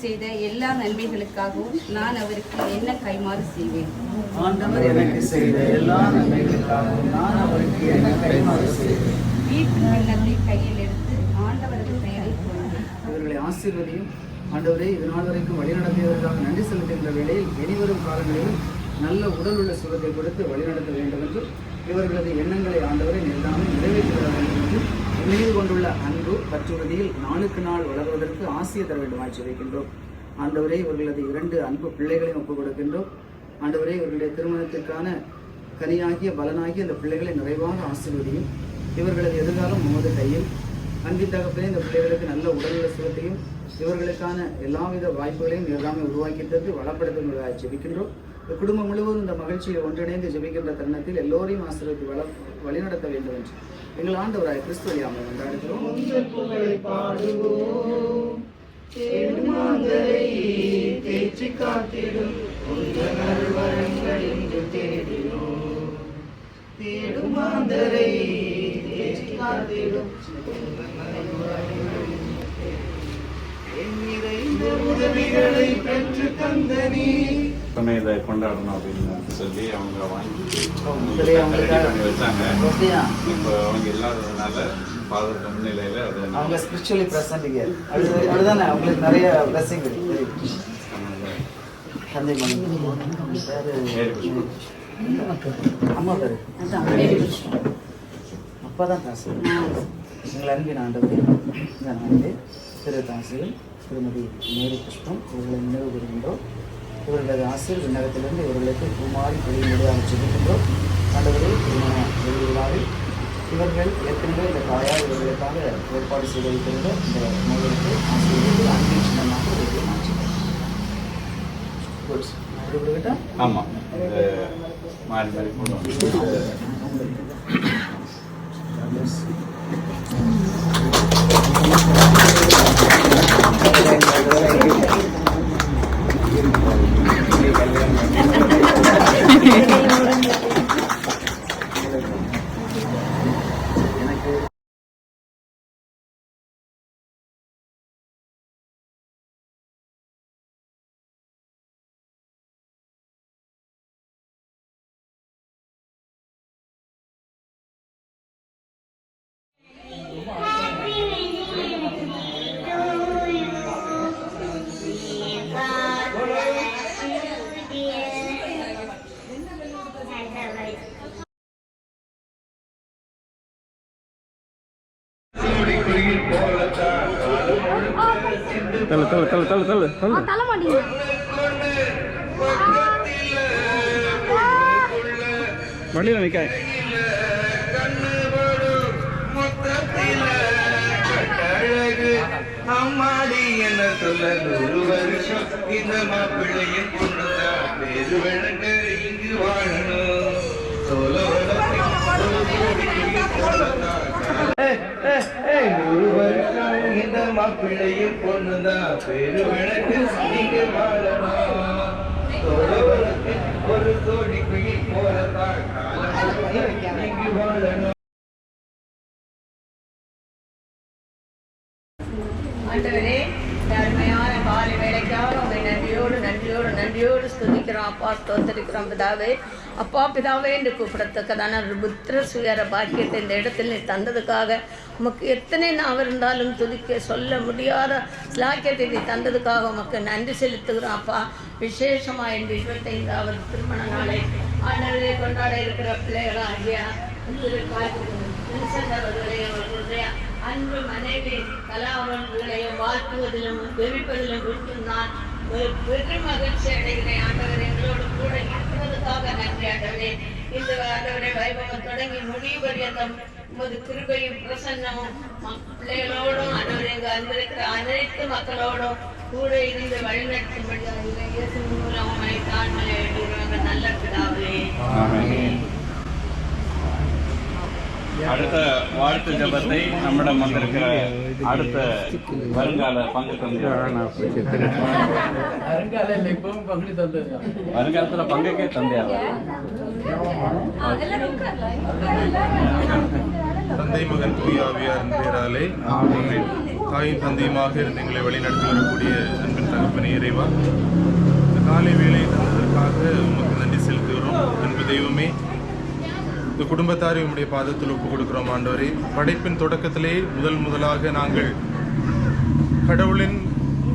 செய்த எல்லா நன்மைகளுக்காகவும் நான் அவருக்கு என்ன கைமாறு செய்வேன்? ஆண்டவர் எனக்கு செய்த எல்லா நன்மைகளுக்காகவும் நான் அவருக்கு என்ன கைமாறு செய்வேன்? வீட்டு கிண்ணத்தை கையில் எடுத்து ஆண்டவரது பெயரை கூறுவேன். இவர்களை ஆசீர்வதியும். ஆண்டவரே, இது நாள் வரைக்கும் வழிநடத்தியதற்காக நன்றி செலுத்துகின்ற வேளையில் இனிவரும் காலங்களிலும் நல்ல உடல் உள்ள சுகத்தை கொடுத்து வழிநடத்த வேண்டும் என்றும் இவர்களது எண்ணங்களை ஆண்டவரை எல்லாமே நிறைவேற்றிவிட வேண்டும் என்றும் மீது கொண்டுள்ள அன்பு பற்றுறுதியில் நாளுக்கு நாள் வளர்வதற்கு ஆசியை தர வேண்டுமாய் ஜெபிக்கின்றோம். ஆண்டவரே, இவர்களது 2 அன்பு பிள்ளைகளையும் ஒப்புக் கொடுக்கின்றோம். ஆண்டவரே, இவர்களுடைய திருமணத்திற்கான கனியாகிய பலனாகிய அந்த பிள்ளைகளை நிறைவாக ஆசீர்வதியும். இவர்களது எதிர்காலம் உமது கையில். அன்பின் தகப்பனே, இந்த பிள்ளைகளுக்கு நல்ல உடல்நல சுகத்தையும் இவர்களுக்கான எல்லாவித வாய்ப்புகளையும் எல்லாமே உருவாக்கி தந்து வளப்படுத்துவதாக ஜெபிக்கின்றோம். இந்த குடும்பம் முழுவதும் இந்த மகிழ்ச்சியை ஒன்றிணைந்து ஜெபிக்கின்ற தருணத்தில் எல்லோரையும் ஆசீர்வதித்து வழிநடத்த வேண்டும் என்று எங்கள் ஆண்டவராய் கிறிஸ்து வழியாக கொண்டாடுகிறோம். உதவிகளை பெற்று தந்தனி இதை கொண்டாடணும் அப்படின்னு சொல்லி அவங்க வாங்கி வச்சாங்க. இப்போ அவங்க இல்லாததுனால ஃபாதர் முன்னிலையில் அது அவங்க ஸ்பிரிச்சுவலி ப்ரெசன்ட் அதுதானே அவங்களுக்கு நிறைய பிளஸிங் இருக்கு. தந்தை அம்மா பேரு அப்பா தான் காசு. எங்கள் அன்பின் ஆண்டவரே, இந்த நாளிலே திரு தாசிகள் திருமதி மேரி புஷ்பம் இவர்களை நினைவு கூறுகின்றோம். இவர்களது ஆசிரியர் விண்ணகத்திலிருந்து இவர்களுக்கு பூமாரி வெளியிடுவதாக ஜெபிக்கின்றோம். ஆண்டவரே, திருமண வெளிவிழாவில் இவர்கள் ஏற்கனவே இந்த தாயார் இவர்களுக்காக ஏற்பாடு செய்து வைத்திருந்த இந்த நோய்களுக்கு ஆசிரியர்களுக்கு அன்பின் சின்னமாக இவர்களை மாற்றினார். ஆமாம், மாறி மாறி போடுவோம். வண்டியில் நிற்க அம்மாடி என்ன சொல்ல 100 வருஷம் இந்த மாப்பிள்ளையின் பொண்ணுதான் பேரு வழங்க இங்கு வாழணும். இந்த மாப்பிள்ளையும் பொண்ணுதான் பேரு வழக்கு இங்கு வாழணும். ஒரு கோடி குயில் போலதான் இங்கு வாழணும். ஆண்டவரே, அருமையான காலை வேலைக்காக உங்களை நன்றியோடு ஸ்துதிக்கிறோம். அப்பா, ஸ்தோத்தரிக்கிறோம். பிதாவே என்று கூப்பிடத்தக்கதான ஒரு புத்திர சுயர பாக்கியத்தை இந்த இடத்தில் நீ தந்ததுக்காக உமக்கு எத்தனை நாள் இருந்தாலும் துதிக்க சொல்ல முடியாத ஸ்லாக்கியத்தை நீ தந்ததுக்காக உமக்கு நன்றி செலுத்துகிறோம். அப்பா, விசேஷமாக இன்று 25வது திருமண நாளை ஆண்டவரே கொண்டாட இருக்கிற பிள்ளைகளாகிய அவர்களுடைய அன்பு மனைவி கலாவர்களையும் வாழ்த்துவதிலும் வெறிப்பதிலும் விட்டு நான் பெரும் மகிழ்ச்சி அடைகிறேன். ஆண்டவர் எங்களோடு கூட இருக்கிறதுக்காக நன்றி. ஆண்டவரே, இந்த ஆண்டவரை வைபவம் தொடங்கி முடிவு பரியந்தம் உமது கிருபையும் பிரசன்னமும் பிள்ளைகளோடும் ஆண்டவர் எங்க அன்பிருக்கிற அனைத்து மக்களோடும் கூட இருந்து வழிநடத்தும்படியாக இயேசு மூலம் தாழ்மையை எழுதுகிறவங்க நல்ல பிதாவே. அடுத்த வாழ்த்து ஜபத்தை நம்மிடம் வந்திருக்கிற அடுத்த வருங்கால பங்கு வருங்காலத்தில் பங்குக்கே தந்தையாக தந்தை மகன் தூயாவியார் பேராலே தாயும் தந்தையுமாக இருந்து எங்களை வழிநடத்தி வரக்கூடிய அன்பின் தகப்பனே, தகப்பனே இறைவா, இந்த காலை வேலை தந்ததற்காக உமக்கு நன்றி செலுத்துகிறோம். அன்பு தெய்வமே, இந்த குடும்பத்தாரை உம்முடைய பாதத்தில் ஒப்புக் கொடுக்கிறோம் ஆண்டவரே. படைப்பின் தொடக்கத்திலே முதலாக நாங்கள் கடவுளின்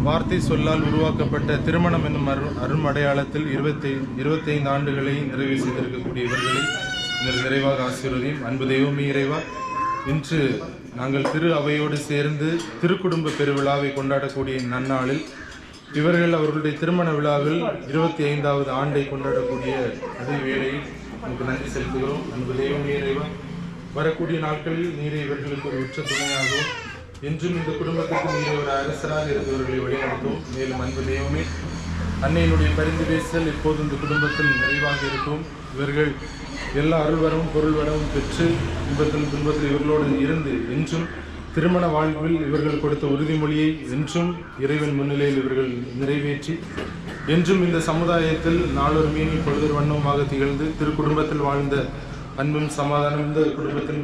வார்த்தை சொல்லால் உருவாக்கப்பட்ட திருமணம் என்னும் அருமடையாளத்தில் 25 ஆண்டுகளை நிறைவு செய்திருக்கக்கூடிய இவர்களை நிறைவாக ஆசீர்வதியும். அன்பு தெய்வமே இறைவா, இன்று நாங்கள் திரு அவையோடு சேர்ந்து திருக்குடும்ப பெருவிழாவை கொண்டாடக்கூடிய நன்னாளில் இவர்கள் அவர்களுடைய திருமண விழாவில் 25வது ஆண்டை கொண்டாடக்கூடிய அதே வேளையில் உங்களுக்கு நன்றி செலுத்துகிறோம். அன்பு தெய்வமே இறைவா, வரக்கூடிய நாட்களில் நீரை இவர்களுக்கு ஒரு உச்ச துணையாகவும் என்றும் இந்த குடும்பத்திற்கு நீரை ஒரு அரசராக இருந்தவர்களை வழிநடத்தும். மேலும் அன்பு தெய்வமே, அன்னையினுடைய பரிந்து பேசல் இப்போது இந்த குடும்பத்தில் நிறைவாக இருக்கும். இவர்கள் எல்லா அருள்வரமும் பொருள் வரவும் பெற்று துன்பத்தில் இவர்களோடு இருந்து என்றும் திருமண வாழ்வில் இவர்கள் கொடுத்த உறுதிமொழியை என்றும் இறைவன் முன்னிலையில் இவர்கள் நிறைவேற்றி என்றும் இந்த சமுதாயத்தில் நாளொரு மீனி பொழுதொரு வண்ணமாக திகழ்ந்து திருக்குடும்பத்தில் வாழ்ந்த அன்பும் சமாதானம் இந்த குடும்பத்தில்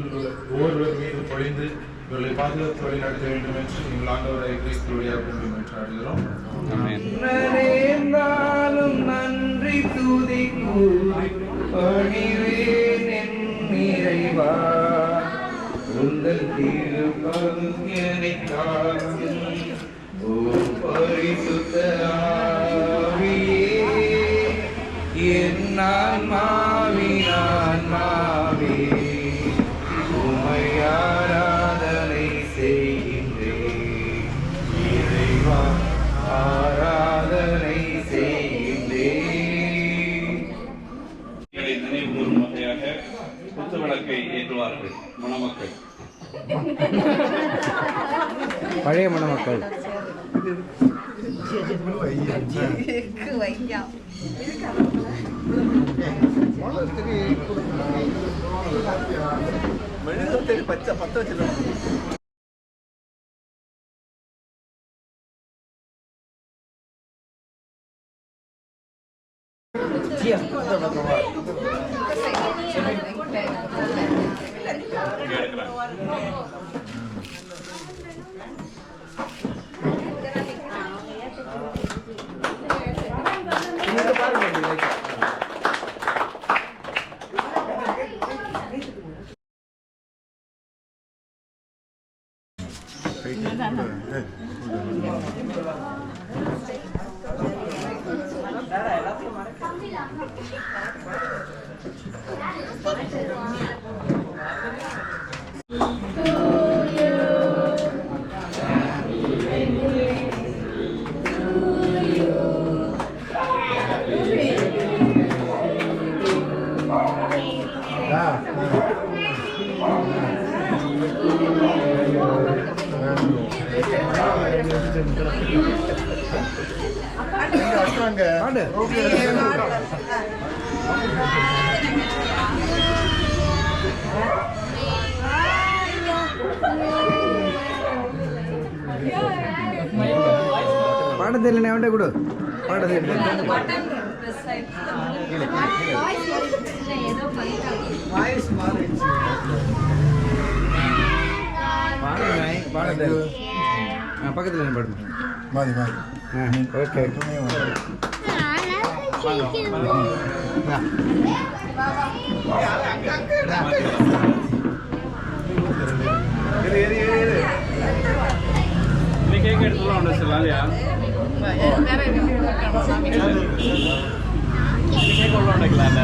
ஒவ்வொருவர் மீது பொழிந்து இவர்களை பாதுகாத்து வழி நடத்த வேண்டும் என்று நீங்கள் ஆண்டவரை கிறிஸ்துவையா வேண்டும் என்று ஆடுகிறோம். நன்றி துதி நிறைவா உங்கள் திருப்பங்கனை பரிசுத்த ஆவியே என் ஆன்மாவே உம்மை ஆராதனை செய்கின்றேன். இறைவா ஆராதனை செய்கின்றேன். நினைவு கூறும் வகையாக குத்து விளக்கை ஏற்றுவார்கள் மணமக்கள். பழைய மணமக்கள் பச்சை பத்த வச்சு பாடத்தில் என்ன கூட பாடத்தில் பாடத்தில் பக்கத்தில் பாடுங்க. மாதி ஓகே கேக் எடுத்துலாம் ஒன்று சொல்லலையா? கேக் உள்ள உடைக்கலாம்ல.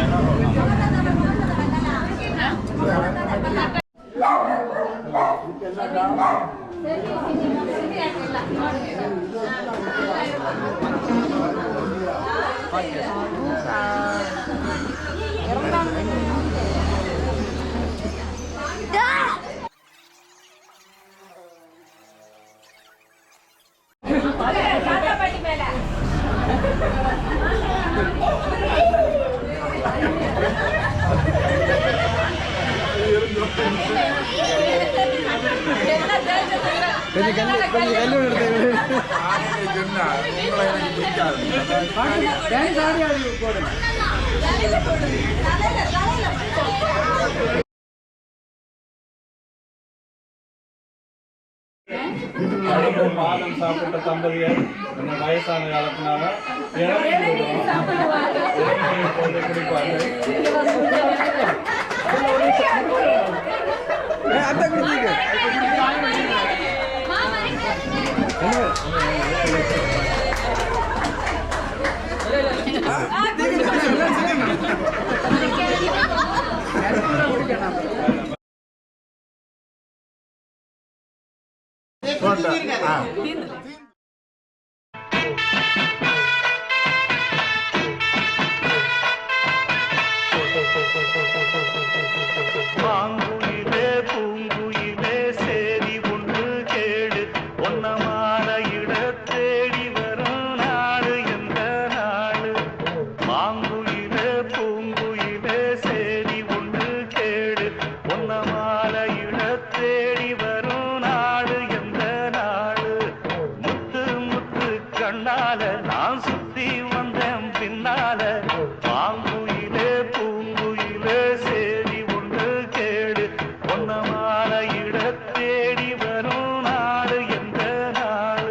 அடுப்பு பாதம் சாப்பிட்ட தம்பதியர் இந்த வயசான காலத்தினால போட்டு குடிப்பார்கள். பாங்குயிலே பூங்குயிலே சேரி ஒன்று கேடு ஒன்னமான இட தேடி வரும் நாடு எந்த நாடு. பாங்குயிலே பூங்குயிலே சேரி ஒன்று கேடு ஒன்னமான இட தேடி வரும் நாடு எந்த நாடு. முத்து முத்து கண்ணால நான் சுத்தி வந்தேன் பின்னால. பாங்குயிலே பூங்குயிலே சேரி ஒன்று கேடு ஒன்னமான இட தேடி வரும் நாடு எந்த நாடு.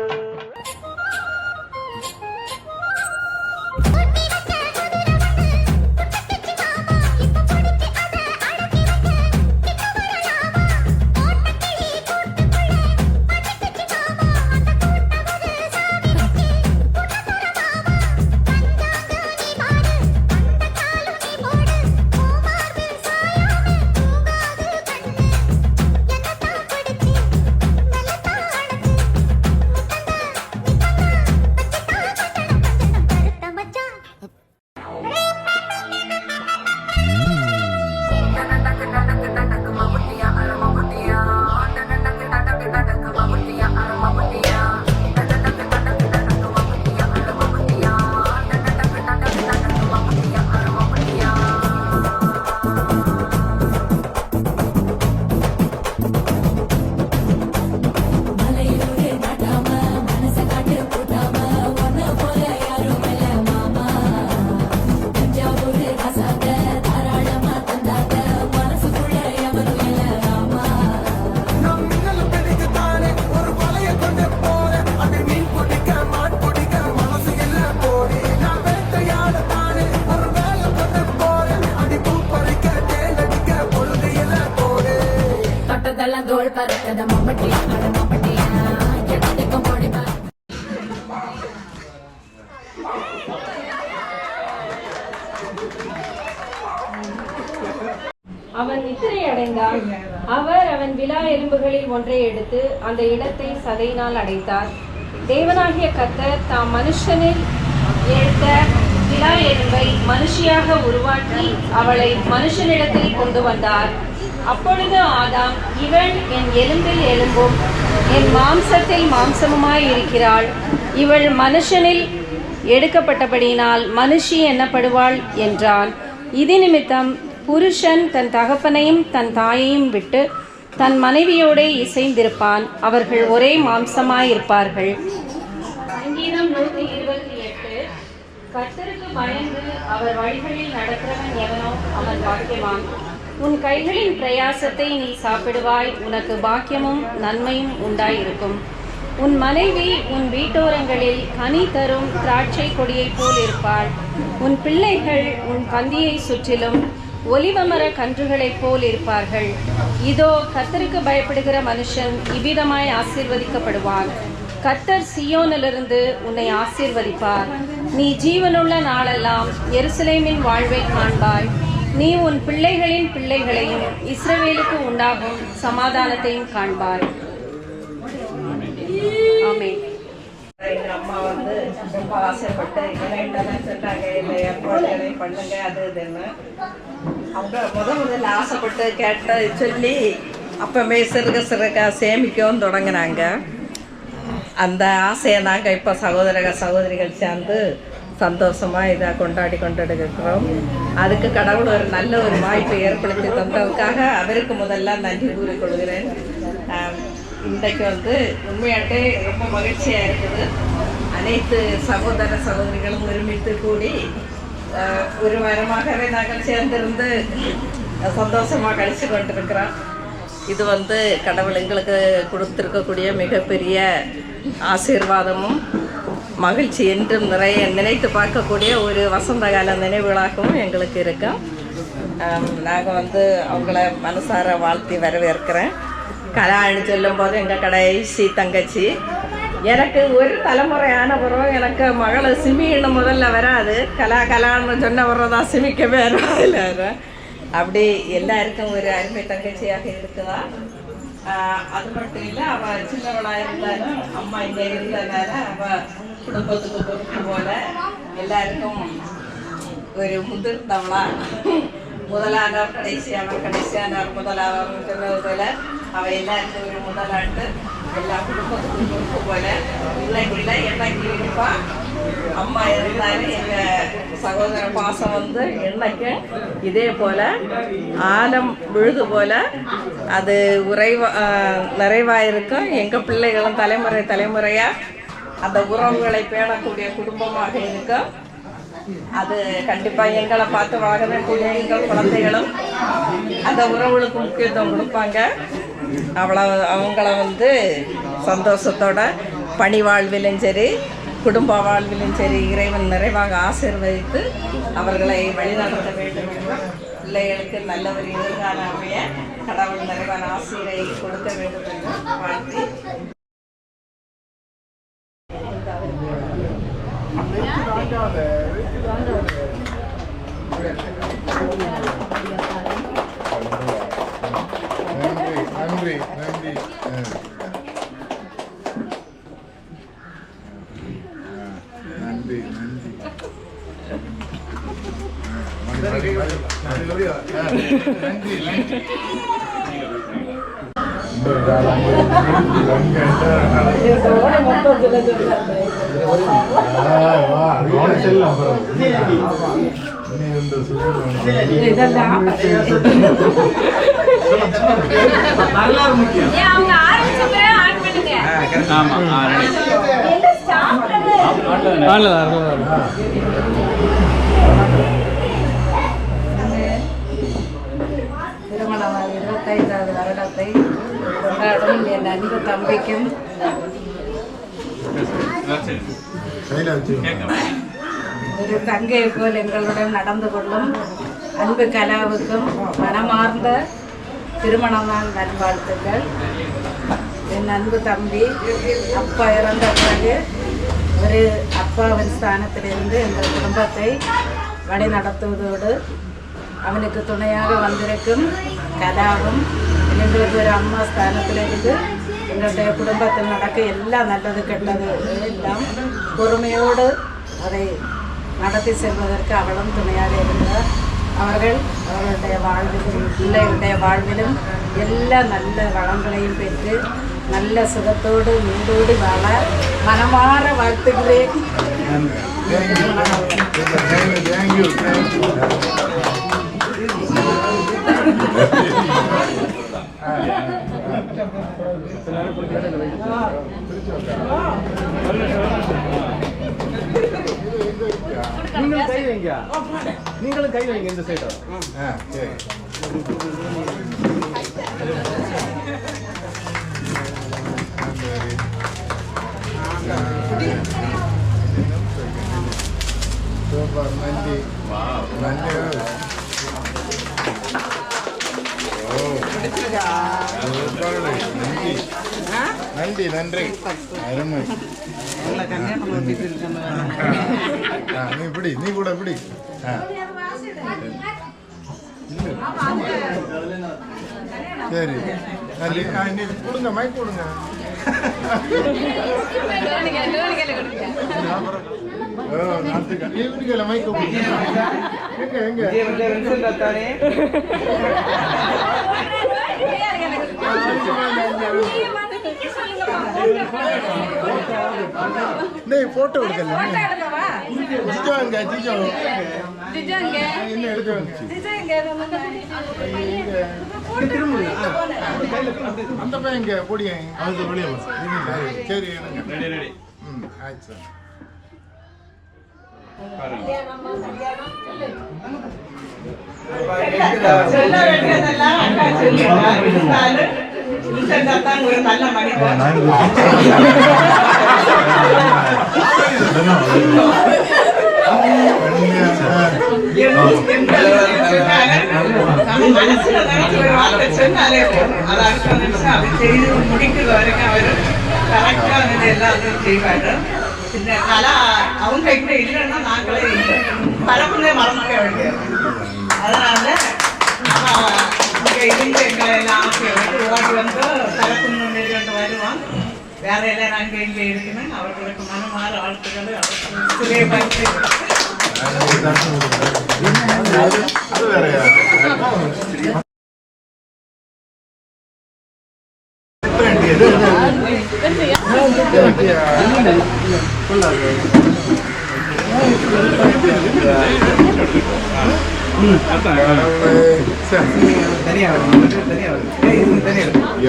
அவன் நித்திரை அடைந்தான். அவர் அவன் விலா எலும்புகளில் ஒன்றை எடுத்து அந்த இடத்தை சதையினால் அடைத்தார். தேவனாகிய கர்த்தர் தாம் மனுஷனில் எடுத்த விலா எலும்பை மனுஷியாக உருவாக்கி அவளை மனுஷனிடத்தில் கொண்டு வந்தார். அப்பொழுது ஆதாம், இவள் என் எலும்பில் எலும்பும் என் மாம்சத்தில் மாம்சமுமாய் இருக்கிறாள். இவள் மனுஷனில் எடுக்கப்பட்டபடியினால் மனுஷி எண்ணப்படுவாள் என்றான். இது நிமித்தம் புருஷன் தன் தகப்பனையும் தன் தாயையும் விட்டு தன் மனைவியோடே இசைந்திருப்பான். அவர்கள் ஒரே மாம்சமாயிருப்பார்கள். சங்கீதம் 128. கர்த்தருக்கு பயந்து அவர் வழிகளில் நடக்கிறவன் எவனோ அவன் பாக்கியவான். உன் கைகளின் பிரயாசத்தை நீ சாப்பிடுவாய், உனக்கு பாக்கியமும் நன்மையும் உண்டாயிருக்கும். உன் மனைவி உன் வீட்டோரங்களில் கனி தரும் திராட்சை கொடியைப் போல் இருப்பாள். உன் பிள்ளைகள் உன் பந்தியை சுற்றிலும் ஒலிவமர கன்றுகளைப் போல் இருப்பார்கள். இதோ கர்த்தருக்கு பயப்படுகிற மனுஷன் இவ்விதமாய் ஆசீர்வதிக்கப்படுவான். கர்த்தர் சீயோனிலிருந்து உன்னை ஆசீர்வதிப்பார். நீ ஜீவனுள்ள நாளெல்லாம் எருசலேமின் வாழ்வை காண்பாய். நீ உன் பிள்ளைகளின் பிள்ளைகளையும் இஸ்ரவேலுக்கு உண்டாகும் சமாதானத்தையும் காண்பாய். ஆமென். எங்க அம்மா வந்து ரொம்ப ஆசைப்பட்டு வேண்டாம் சொன்னாங்க, இல்லை ஏற்பாடுகளை பண்ணுங்க அது இதுன்னு. அவங்க முதல்ல ஆசைப்பட்டு கேட்ட சொல்லி அப்பவே சிறுக சிறுக சேமிக்கவும் தொடங்கினாங்க. அந்த ஆசையை நாங்கள் இப்போ சகோதரிகள் சேர்ந்து சந்தோஷமாக இதாக கொண்டாடி கொண்டிருக்கிறோம். அதுக்கு கடவுள் ஒரு நல்ல ஒரு வாய்ப்பை ஏற்படுத்தி தந்ததுக்காக அவருக்கு முதல்ல நன்றி கூறிக்கொள்கிறேன். இன்றைக்கு வந்து உண்மையாட்டே ரொம்ப மகிழ்ச்சியாக இருக்குது. அனைத்து சகோதர சகோதரிகளும் ஒருமித்து கூடி ஒரு வாரமாகவே நாங்கள் சேர்ந்திருந்து சந்தோஷமாக கழித்து கொண்டிருக்கிறோம். இது வந்து கடவுள் எங்களுக்கு கொடுத்திருக்கக்கூடிய மிகப்பெரிய ஆசீர்வாதமும் மகிழ்ச்சி என்றும் நிறைய நினைத்து பார்க்கக்கூடிய ஒரு வசந்த கால நினைவுகளாகவும் எங்களுக்கு இருக்கும். நாங்கள் வந்து அவங்கள மனசார வாழ்த்தி வரவேற்கிறேன். கலான்னு சொல்லும்போது எங்கள் கடைசி தங்கச்சி. எனக்கு ஒரு தலைமுறையான பிறகு எனக்கு மகளை சிமின்னு முதல்ல வராது. கலான்னு சொன்ன பிறகு தான் சிமிக்கவே வராது. அப்படி எல்லாருக்கும் ஒரு அருமை தங்கச்சியாக இருக்குதா. அது மட்டும் இல்லை, அவள் சின்னவளாக இருந்தாலும் அம்மா இங்கே இருந்ததுனால அவள் குடும்பத்துக்கு பொறுப்பு போல எல்லாருக்கும் ஒரு முதிர்ந்தவளா. முதலானவர் கடைசியானவர், கடைசியானவர் முதலானவர் சொன்னது போல அவள் எல்லாருக்கும் ஒரு முதலாண்டு எல்லா குடும்பத்துக்கும் பொறுப்பு போல பிள்ளைக்குள்ள என்னைக்கு இருப்பா. அம்மா இருந்தாலும் எங்கள் சகோதர பாசம் வந்து என்னைக்கு இதே போல் ஆலம் விழுது போல் அது நிறைவாக இருக்கும். எங்கள் பிள்ளைகளும் தலைமுறையாக அந்த உறவுகளை பேணக்கூடிய குடும்பமாக இருக்கும். அது கண்டிப்பாக எங்களை பார்த்து வளர்க்கக்கூடிய எங்கள் குழந்தைகளும் அந்த உறவுகளுக்கு முக்கியத்துவம் கொடுப்பாங்க. அவங்கள வந்து சந்தோஷத்தோட பணி வாழ்விலும் சரி குடும்ப வாழ்விலும் சரி இறைவன் நிறைவாக ஆசீர்வதித்து அவர்களை வழிநடத்த வேண்டும் என்றும் பிள்ளைகளுக்கு நல்ல ஒரு எதிர்காலம் அமைய கடவுள் நிறைவான ஆசீரை கொடுக்க வேண்டும் என்றும் வாழ்த்தி நன்றி நன்றி. நன்றி திருமணம் 25வது வருடத்தை கொண்டாடும் என் அன்பு தம்பிக்கும் ஒரு தங்கையை போல் எங்களுடன் நடந்து கொள்ளும் அன்பு கலாவுக்கும் மனமார்ந்த திருமண நாள் நல்வாழ்த்துக்கள். என் அன்பு தம்பி அப்பா இறந்த பிறகு ஒரு அப்பாவின் ஸ்தானத்திலிருந்து எங்கள் குடும்பத்தை வழி நடத்துவதோடு அவனுக்கு துணையாக வந்திருக்கும் கலாவும் எங்களுக்கு ஒரு அம்மா ஸ்தானத்திலிருந்து எங்களுடைய குடும்பத்தில் நடக்க எல்லாம் நல்லது கெட்டது எல்லாம் பொறுமையோடு அதை நடத்தி செல்வதற்கு அவளும் துணையாக இருந்தார். அவர்களுடைய வாழ்விலும் பிள்ளைகளுடைய வாழ்விலும் எல்லா நல்ல வளங்களையும் பெற்று நல்ல சுகத்தோடு நீடோடி வாழ மனமாற வாழ்த்துகிறேன். நீங்களும் கை வைங்க, நீங்களும் கை வைங்க இந்த சைடு. சூப்பர். நன்றி நன்றி. நன்றி நன்றி. அருமை. நீ இப்படி, நீ கூட இப்படி. சரி நன்றி. கொடுங்க, மைக் கொடுங்க. இவருக்கையில் மைக் கொடுங்க. எங்க போட்டோ எடுக்கல. ஜிஜோங்க, ஜிஜோ என்ன எடுக்க வந்துச்சு? அந்த பையன் இங்க போடியா? சரி ஆயிடுச்சு. சொல்ல வேண்டியதெல்லாம் அக்கா சொல்லிட்டார். இருந்தாலும் வின்சென்ட் தான் ஒரு நல்ல மனிதன். நம்ம மனசுல நினைச்ச ஒரு வார்த்தை சொன்னாலே போதும். அதை அடுத்த நிமிஷம் அதை செய்து முடிக்கிற வரைக்கும் அவர் கரெக்டா எல்லாத்தையும் செய்வாரு. இந்த கலா அவங்க கிட்ட இல்லைன்னா நாங்களே இல்லை, பரப்புனே மறந்துக்க வேண்டியது. அதனால இங்கே இருந்து எங்களை எல்லாம் ஆசையை விட்டு ஓடி வந்து பரப்புன்னு கொண்டு வருவான். வேற எல்லாம் நாங்கள் இங்கே இருக்கணும். அவர்களுக்கு மனமாற வாழ்த்துக்கள்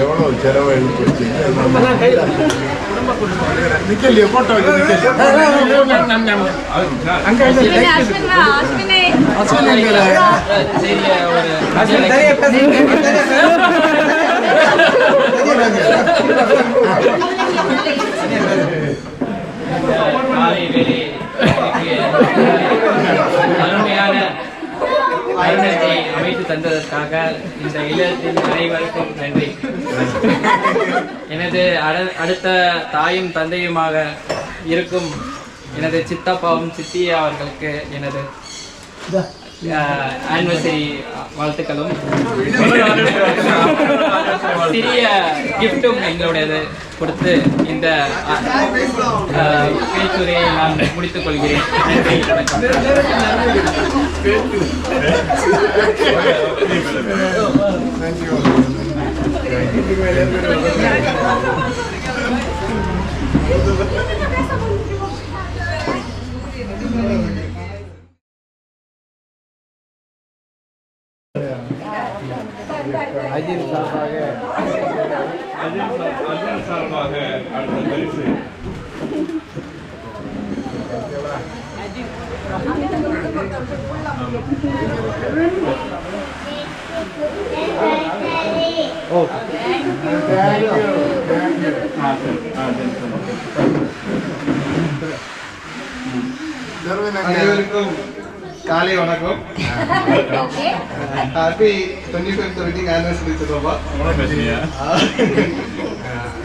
எவ்வளோ செலவழிச்சு நிக்கலையே போட்டோ அருமையான பயணத்தை அமைத்து தந்ததற்காக இந்த இல்லத்தின் அனைவருக்கும் நன்றி. எனது அடுத்த தாயும் தந்தையுமாக இருக்கும் எனது சித்தப்பாவும் சித்தியா அவர்களுக்கு எனது ஆனிவர்சரி வாழ்த்துக்களும் சிறிய கிஃப்டும் எங்களுடையது கொடுத்து இந்த பேச்சுரையை நான் முடித்துக் கொள்கிறேன். நன்றி, அஜித் சார்பாக அடுத்த பரிசு அனைவருக்கும் காலை வணக்கம். ஹாப்பி 25th வெட்டிங் ஆனிவர்சரி சித்தப்பா.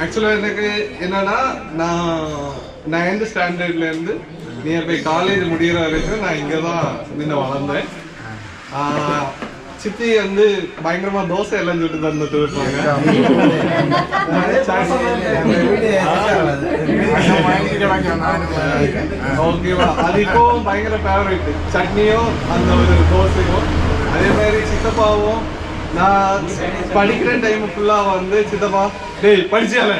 ஆக்சுவலாக எனக்கு என்னன்னா நான் 9th ஸ்டாண்டர்ட்ல இருந்து நியர்பை காலேஜ் முடிகிற வரைக்கும் நான் இங்கே தான் நின்று வளர்ந்தேன். சித்தி வந்து பயங்கரமா தோசை எல்லாம் சுட்டு தந்துட்டு இருப்பாங்க. ஓகேவா, அது இப்போ பயங்கர ஃபேவரட். சட்னியும் அந்த ஒரு தோசையும். அதே மாதிரி சித்தப்பாவும் நான் படிக்கிற டைம் ஃபுல்லா வந்து சித்தப்பா டேய் படிச்சால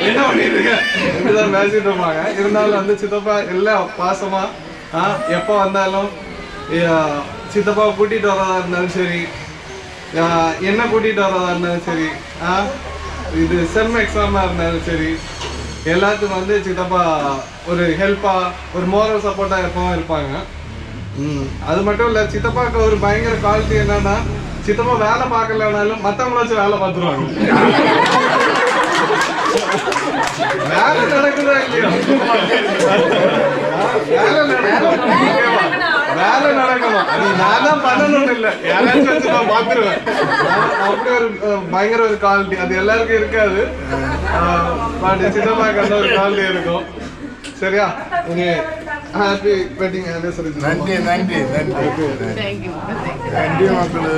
என்ன பண்ணிட்டு இருக்க இப்படிதான் பேசிட்டு இருப்பாங்க. இருந்தாலும் வந்து சித்தப்பா எல்லாம் பாசமா எப்போ வந்தாலும் சித்தப்பா கூட்டிட்டு வரதா இருந்தாலும் சரி, என்ன கூட்டிட்டு வரதா இருந்தாலும் சரி, இது செம் எக்ஸாமா இருந்தாலும் சரி, எல்லாத்துக்கும் வந்து சித்தப்பா ஒரு ஹெல்ப்பா ஒரு மோரல் சப்போர்ட்டா எப்பவும் இருப்பாங்க. அது மட்டும் இல்ல, சித்தப்பாக்கு ஒரு பயங்கர குவாலிட்டி என்னன்னா சித்தப்பா வேலை பார்க்கலனாலும் மத்தவங்கள வச்சு வேலை பார்த்துருவாங்க. வேலை நடக்குதா இல்லையா, வேலை நடக்கணும். அது நான் தான் பண்ணணும்னு இல்லை, யாராச்சும் வச்சு நான் பார்த்துருவேன். அப்படி ஒரு பயங்கர ஒரு குவாலிட்டி அது எல்லாருக்கும் இருக்காது. சித்தப்பாக்கு அந்த ஒரு குவாலிட்டி இருக்கும். சரியா, நீங்க ஹாப்பி வெட்டிங் ஆனிவர்சரி. நன்றி நன்றி நன்றி நன்றி மக்களே.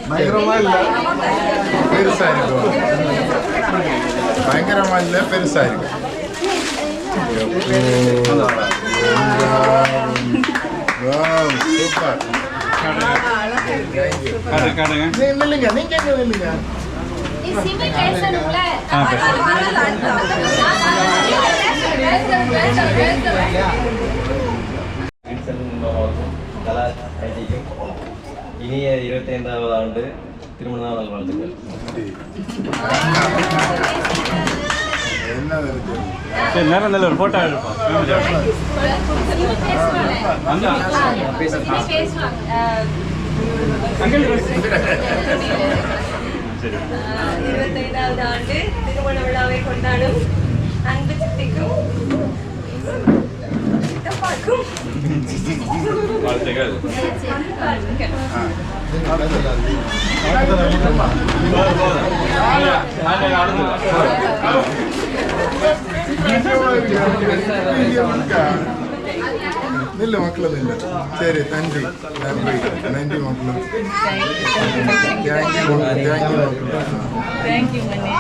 பயங்கரமா இல்ல பெருசா இருக்கும், பயங்கரமா இல்ல பெருசா இருக்கு. சூப்பர். இல்லைங்க, நீங்க எங்க இல்லைங்க இனிய 25வது ஆண்டு திருமண நாள் வாழ்த்துக்கள். சரி, நேரம் நல்ல ஒரு போட்டோ எடுப்போம். சரி. 25வது ஆண்டு திருமண விழாவை கொண்டாடும் அன்பு சித்திக்கும் சித்தப்பாக்கும் வாழ்த்துக்கள். இல்ல மக்கள் இல்ல. சரி, நன்றி நன்றி நன்றி மக்கள். தேங்க்யூ மன்னே.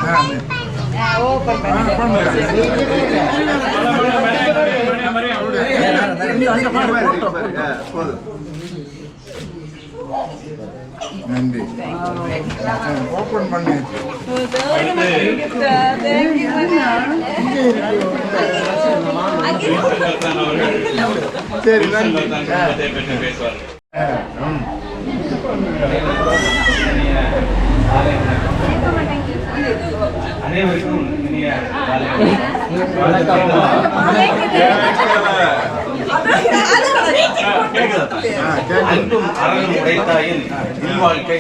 நன்றி. ஓபன் பண்ணி சரி, நன்றி. அனைவருக்கும் இனிய அன்பும் அறனும் உடைத்தாயின் இல்வாழ்க்கை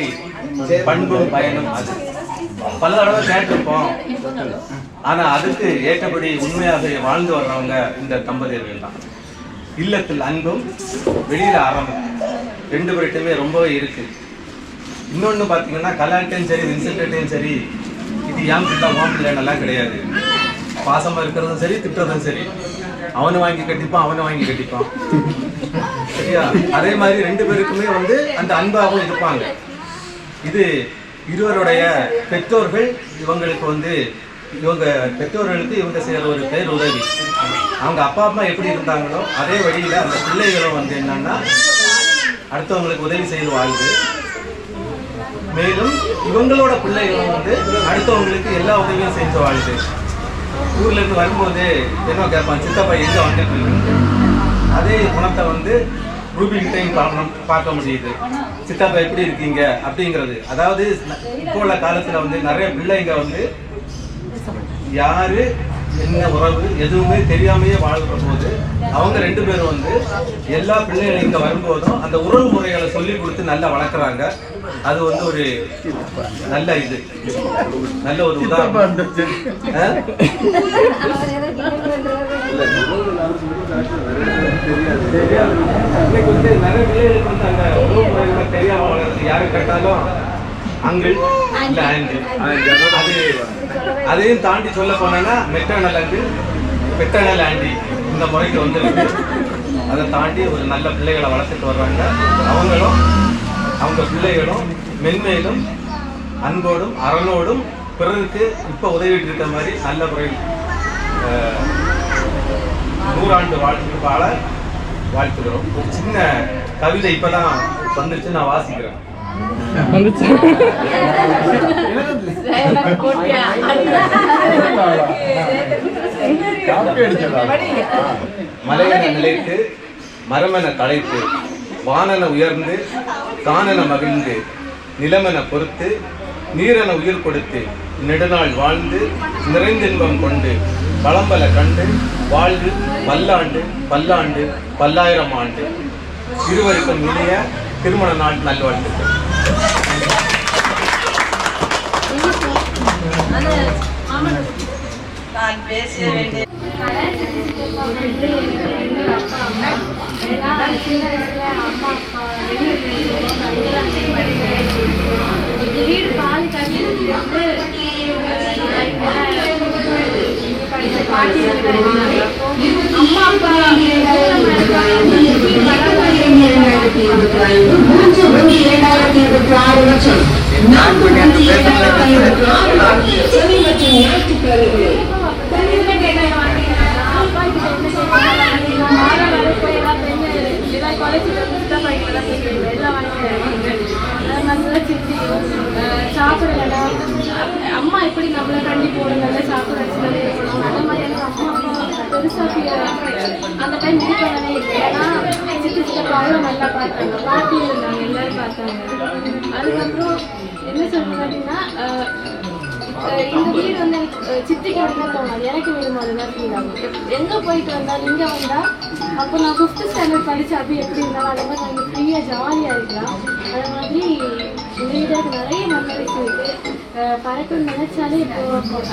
பண்பும் பயனும் அது. பல தடவை கேட்டிருப்போம். ஆனா அதுக்கு ஏற்றபடி உண்மையாக வாழ்ந்து வர்றவங்க இந்த தம்பதியர்கள் தான். இல்லத்தில் அன்பும் வெளியில அறமும் ரெண்டு பேர்கிட்டயுமே ரொம்பவே இருக்கு. இன்னொன்னு பாத்தீங்கன்னா கலாட்டையும் சரி வின்சென்ட்டையும் சரி இது ஏன் பிள்ளை ஓம் பிள்ளைன்னெல்லாம் கிடையாது. பாசமா இருக்கிறதும் சரி திட்டுறதும் சரி. அவனை வாங்கி கட்டிப்பான், அவனை வாங்கி கட்டிப்பான். சரியா? அதே மாதிரி ரெண்டு பேருக்குமே அந்த அன்பாகவும் இருப்பாங்க. இது இருவருடைய பெற்றோர்கள் இவங்களுக்கு இவங்க பெற்றோர்களுக்கு இவங்க செய்யற ஒரு பேர் உதவி. அவங்க அப்பா அம்மா எப்படி இருந்தாங்களோ அதே வழியில அந்த பிள்ளைகளும் என்னன்னா அடுத்தவங்களுக்கு உதவி செய்து வாழ்ந்து, மேலும் இவங்களோட பிள்ளைகளும் அடுத்தவங்களுக்கு எல்லா உதவியும் செஞ்சு வாழ்ந்து. ஊர்ல இருந்து வரும்போது என்ன கேட்பான், சித்தப்பா எங்க வந்துட்டு இருக்கு. அதே குணத்தை ரூபி கிட்டையும் பார்க்க முடியுது. சித்தப்பா எப்படி இருக்கீங்க அப்படிங்கிறது. அதாவது இப்போ உள்ள காலத்துல நிறைய பிள்ளைங்க யாரு என்ன உறவு எதுவுமே தெரியாமையே வாழ்கிற போது அவங்க ரெண்டு பேரும் எல்லா பிள்ளைகளும் இங்க வரும்போதும் அந்த உறவு முறைகளை சொல்லி கொடுத்து நல்லா வளர்க்குறாங்க. அது ஒரு நல்ல நல்ல ஒரு உதாரணம். நிறைய பிள்ளைகளுக்கு அந்த உறவு முறைகளை தெரியாம வளர்றது. யாரு கேட்டாலும் அங்கிள் இல்ல ஆண்டி. அதையும் தாண்டி சொல்ல போனா மெட்டர்னல் அங்கிள் மெட்டர்னல் ஆண்டி இந்த முறைக்கு வந்துருக்கு. அதை தாண்டி ஒரு நல்ல பிள்ளைகளை வளர்த்துட்டு வர்றாங்க. அவங்களும் அவங்க பிள்ளைகளும் மென்மேலும் அன்போடும் அறனோடும் பிறருக்கு இப்ப உதவிட்டு இருக்க மாதிரி நல்ல முறையில் 100 ஆண்டு வாழ்த்துக்கு வாழ வாழ்த்துக்கிறோம். ஒரு சின்ன கவிதை இப்பதான் வந்துச்சு, நான் வாசிக்கிறேன். மலையென நிலைத்து மரமென தலைத்து வானென உயர்ந்து காணென மகிழ்ந்து நிலமென பொறுத்து நீரென உயிர் கொடுத்து நெடுநாள் வாழ்ந்து நிறைந்தின்பம் கொண்டு பழம்பல கண்டு வாழ்வு பல்லாண்டு பல்லாண்டு பல்லாயிரம் ஆண்டு. இருவருக்கும் இனிய திருமண நாள் நல்வாழ்த்துக்கள். நான் பேச வேண்டிய வீடு பால் கட்டி அம்மா அப்பா சாப்பிடல அம்மா எப்படி நம்மளை கண்டி போட நல்லா சாப்பிட வச்சு அந்த மாதிரி எனக்கு அம்மா அப்பா பெருசா அந்த டைம் இது பண்ணவே இல்லை. ஏன்னா சித்தி சித்தப்பா அவ்வளோ நல்லா பார்த்தாங்க, பாட்டியும் இருந்தாங்க, எல்லாரும் பார்த்தாங்க. அதுக்கப்புறம் என்ன சொல்றது அப்படின்னா இந்த வீடு வந்து எனக்கு சித்திக்கு அப்படின்னா தோணும், எனக்கு வீடு மாதிரி தான் ஃபீல் ஆகும். எங்கே போயிட்டு வந்தாலும் இங்கே வந்தால் அப்போ நான் 5th ஸ்டாண்டர்ட் படித்து அப்படி எப்படி இருந்தாலும் அதே மாதிரி நாங்கள் ஃப்ரீயாக ஜாலியாக இருக்கலாம். அது மாதிரி இந்த வீடுக்கு நிறைய மெமரிஸ் இருக்குது. பறக்கணும்னு நினைச்சாலே இப்போ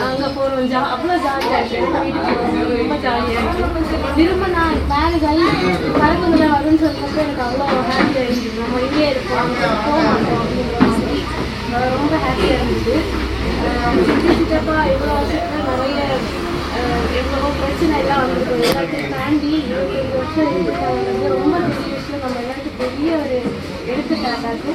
அங்கே போகிறோம், அவ்வளோ ஜாலியாக இருக்குது. எனக்கு வீட்டுக்கு போகிறோம் ரொம்ப ஜாலியாக இருக்குது. திரும்ப நான் மேரேஜ் ஆகி பறக்கணும்ல வரும்னு சொல்லிட்டு எனக்கு அவ்வளோ ஹாப்பியாக இருந்துச்சு. நம்ம இங்கே இருப்போம், அங்கே போக மாட்டோம் அப்படிங்கிற மாதிரி ரொம்ப ஹாப்பியாக இருந்துச்சு. சித்தி சித்தப்பா இவ்வளோ வருஷத்துல நிறைய எவ்வளோ பிரச்சனை எல்லாம் வந்துருக்கும். எல்லாத்தையும் தாண்டி 25 வருஷம் எடுத்துக்காங்க வந்து ரொம்ப பெரிய விஷயம். நம்ம எல்லாத்துக்கும் பெரிய ஒரு எடுத்துக்காட்டாக்கு